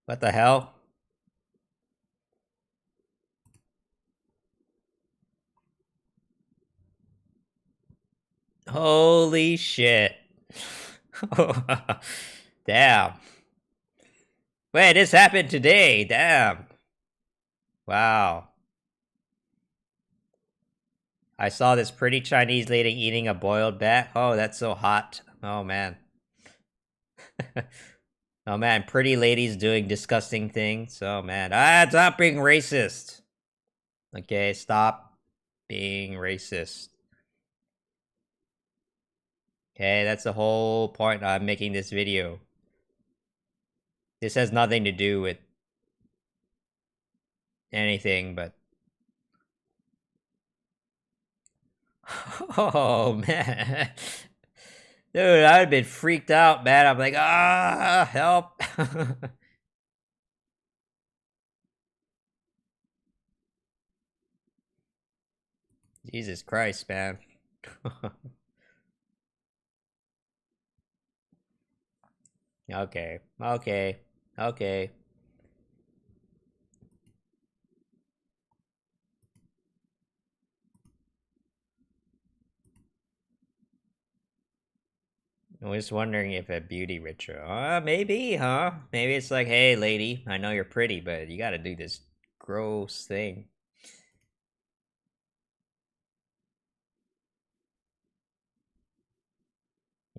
What the hell? Holy shit. Damn. Wait, this happened today. Damn. Wow. I saw this pretty Chinese lady eating a boiled bat. Oh, that's so hot. Oh, man. Oh, man. Pretty ladies doing disgusting things. Oh, man. Stop being racist. Okay, stop being racist. Okay, that's the whole point I'm making this video. This has nothing to do with anything, but oh man, dude, I'd have been freaked out, man. I'm like, help! Jesus Christ, man. Okay, okay, okay. I was wondering if a beauty ritual. Maybe, huh? Maybe it's like, hey, lady, I know you're pretty, but you gotta do this gross thing.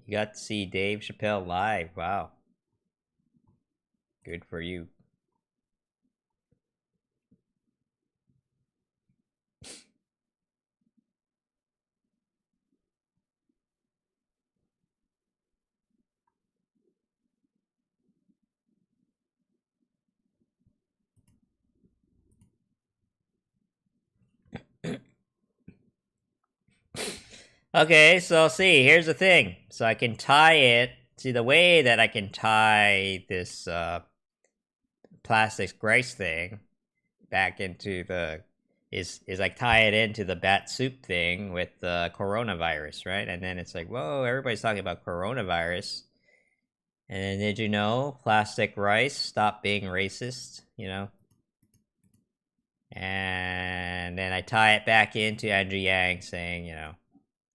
You got to see Dave Chappelle live. Wow. Good for you. Okay, so see, here's the thing. So I can tie it. See, the way that I can tie this plastic rice thing back into the is like tie it into the bat soup thing with the coronavirus, right? And then it's like, whoa, everybody's talking about coronavirus. And then did you know plastic rice stop being racist? You know, and then I tie it back into Andrew Yang saying, you know,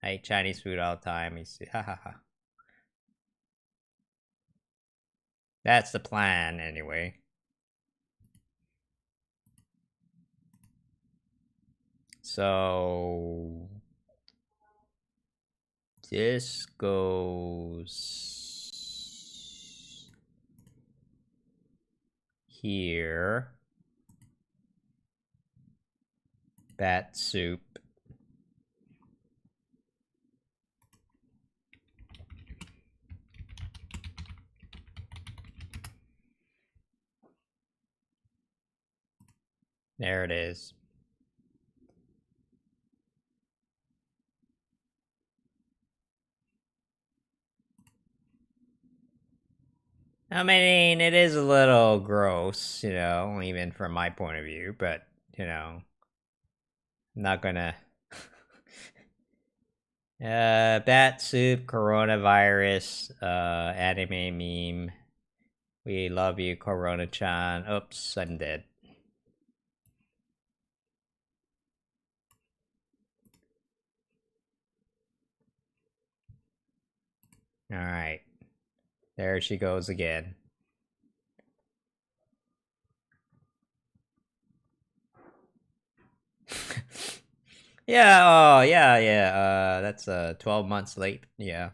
I eat Chinese food all the time. He's ha ha ha. That's the plan, anyway. So this goes here. Bat soup. There it is. I mean, it is a little gross, you know, even from my point of view, but, you know, I'm not gonna. Bat soup, coronavirus, anime meme. We love you, Corona chan. Oops, I'm dead. Alright. There she goes again. Yeah, oh, yeah, yeah. That's 12 months late. Yeah.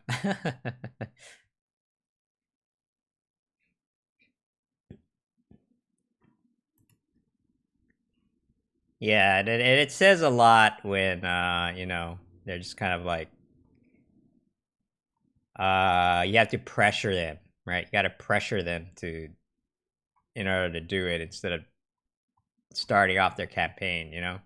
Yeah, and it says a lot when you know, they're just kind of like you have to pressure them, right? You got to pressure them to in order to do it instead of starting off their campaign, you know?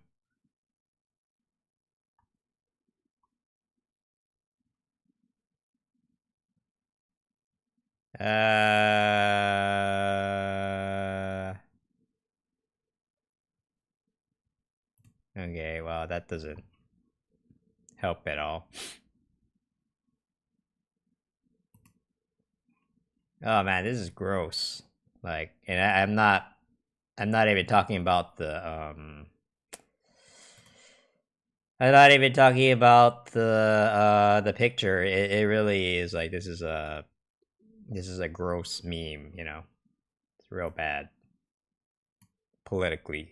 Okay, well, that doesn't help at all. Oh man, this is gross. Like, and I'm not even talking about the I'm not even talking about the picture. It really is like this is a gross meme. You know, it's real bad politically.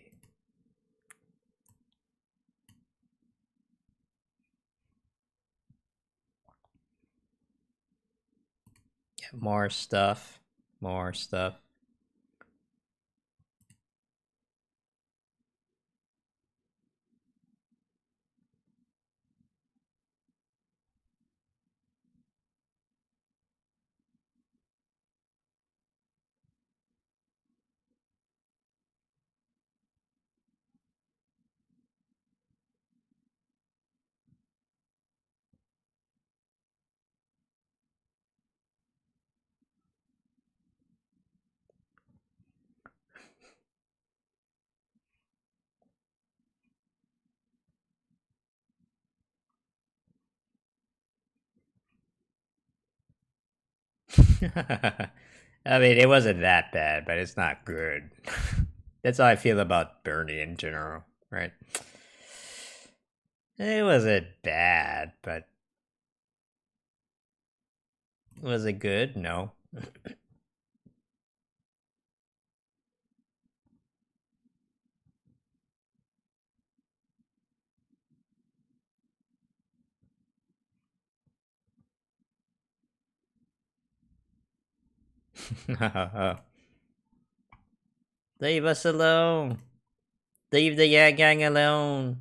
More stuff. More stuff. I mean, it wasn't that bad, but it's not good. That's how I feel about Bernie in general, right? It wasn't bad, but was it good? No. Leave us alone. Leave the Yang Gang alone.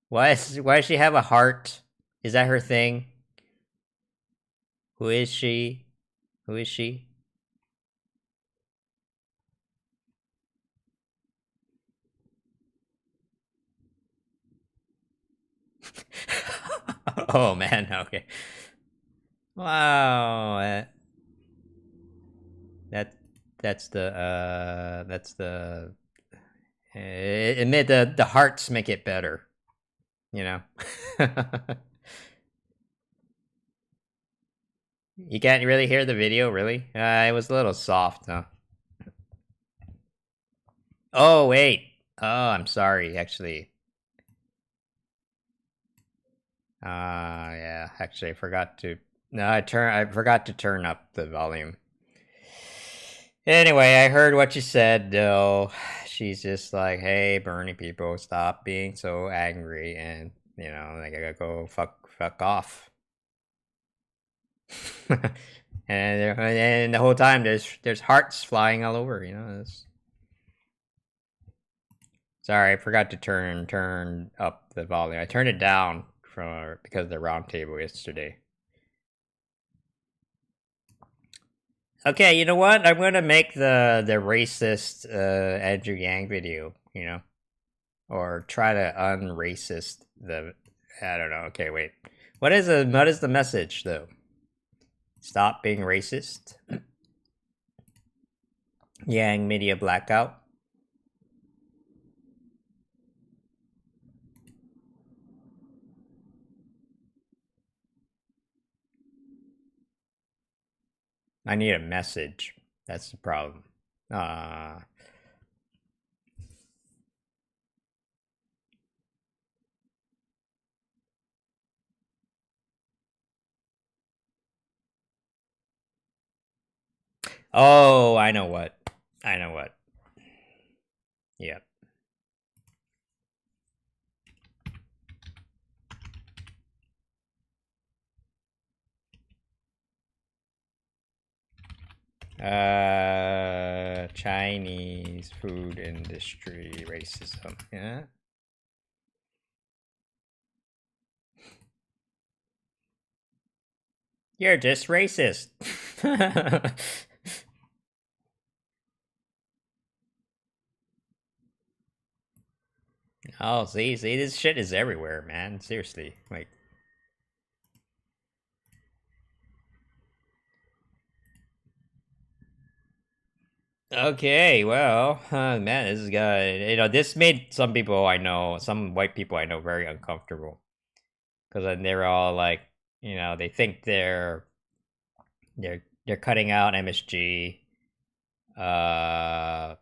Why does she have a heart? Is that her thing? Who is she? Who is she? Oh man, okay. Wow, that that's the admit the hearts make it better, you know. You can't really hear the video, really. It was a little soft, huh? Oh wait. Oh, I'm sorry. Actually, yeah. Actually, I forgot to. No, I forgot to turn up the volume. Anyway, I heard what you said, though. She's just like, "Hey, Bernie people, stop being so angry, and they gotta go fuck off." And the whole time, there's hearts flying all over. Sorry, I forgot to turn up the volume. I turned it down because of the round table yesterday. Okay, you know what? I'm gonna make the racist Andrew Yang video. Or try to unracist the. I don't know. Okay, wait. What is the message though? Stop being racist. Yang media blackout. I need a message. That's the problem. Oh, I know what. I know what. Yep. Chinese food industry racism. Yeah. You're just racist. Oh, see, this shit is everywhere, man. Seriously, like. Okay, well, man, this guy, this made some people I know, some white people I know, very uncomfortable because then they're all like, they think they're cutting out MSG. Uh,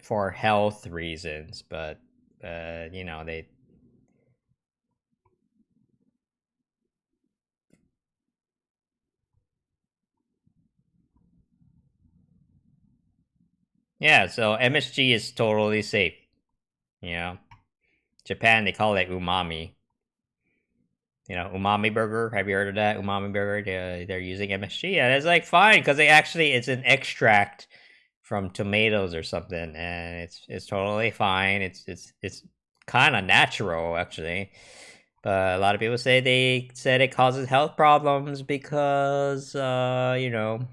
for health reasons, but you know, they yeah. So MSG is totally safe. You know, Japan they call it umami. You know, umami burger. Have you heard of that umami burger? They're using MSG, and it's like fine because they actually it's an extract from tomatoes or something, and it's totally fine. It's kind of natural actually, but a lot of people say they said it causes health problems because you know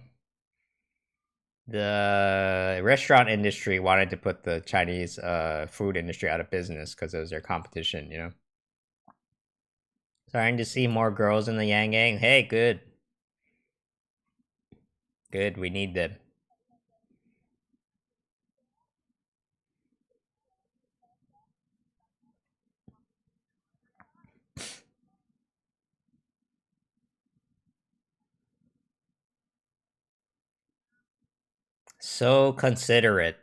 the restaurant industry wanted to put the Chinese food industry out of business because it was their competition. You know, starting to see more girls in the Yang Gang. Hey, good, good. We need them. So considerate.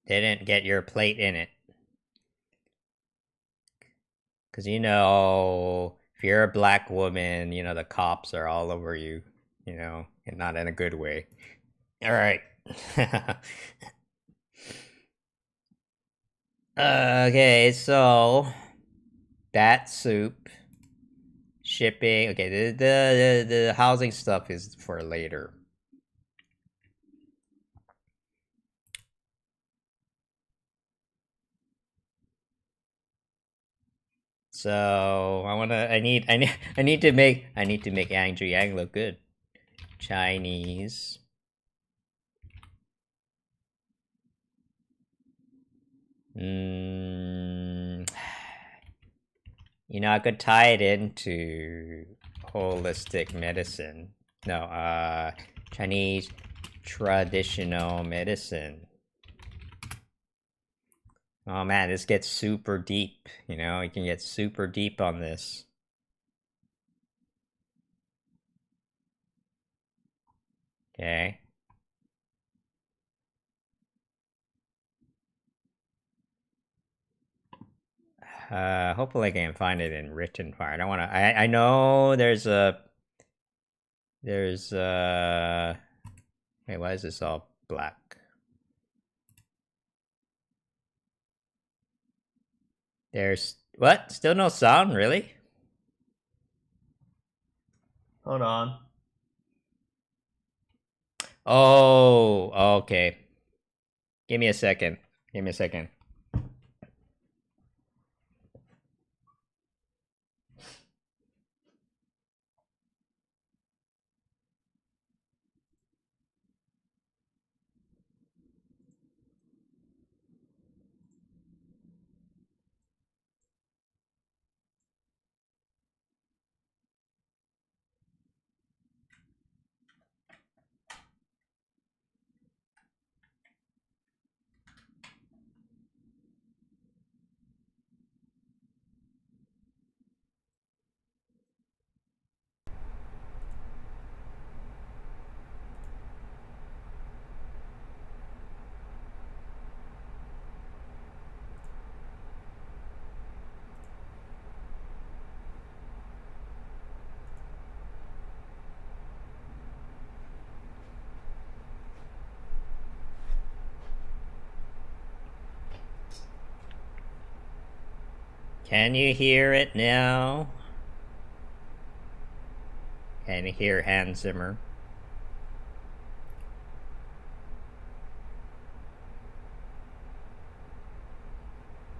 Didn't get your plate in it. Because, you know, if you're a black woman, you know, the cops are all over you, you know, and not in a good way. All right. Okay, so bat soup, shipping. Okay, the housing stuff is for later. So I need to make Yang Yang look good. Chinese. You know, I could tie it into holistic medicine. No, Chinese traditional medicine. Oh man, this gets super deep. You know, you can get super deep on this. Okay. Hopefully I can find it in written form. I don't want to. I know there's a. There's Wait, why is this all black? There's what? Still no sound, really? Hold on. Oh, okay. Give me a second. Give me a second. Can you hear it now? Can you hear Hans Zimmer?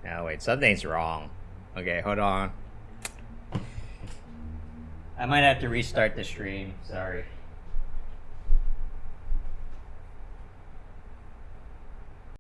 No, wait, something's wrong. Okay, hold on. I might have to restart the stream. Sorry.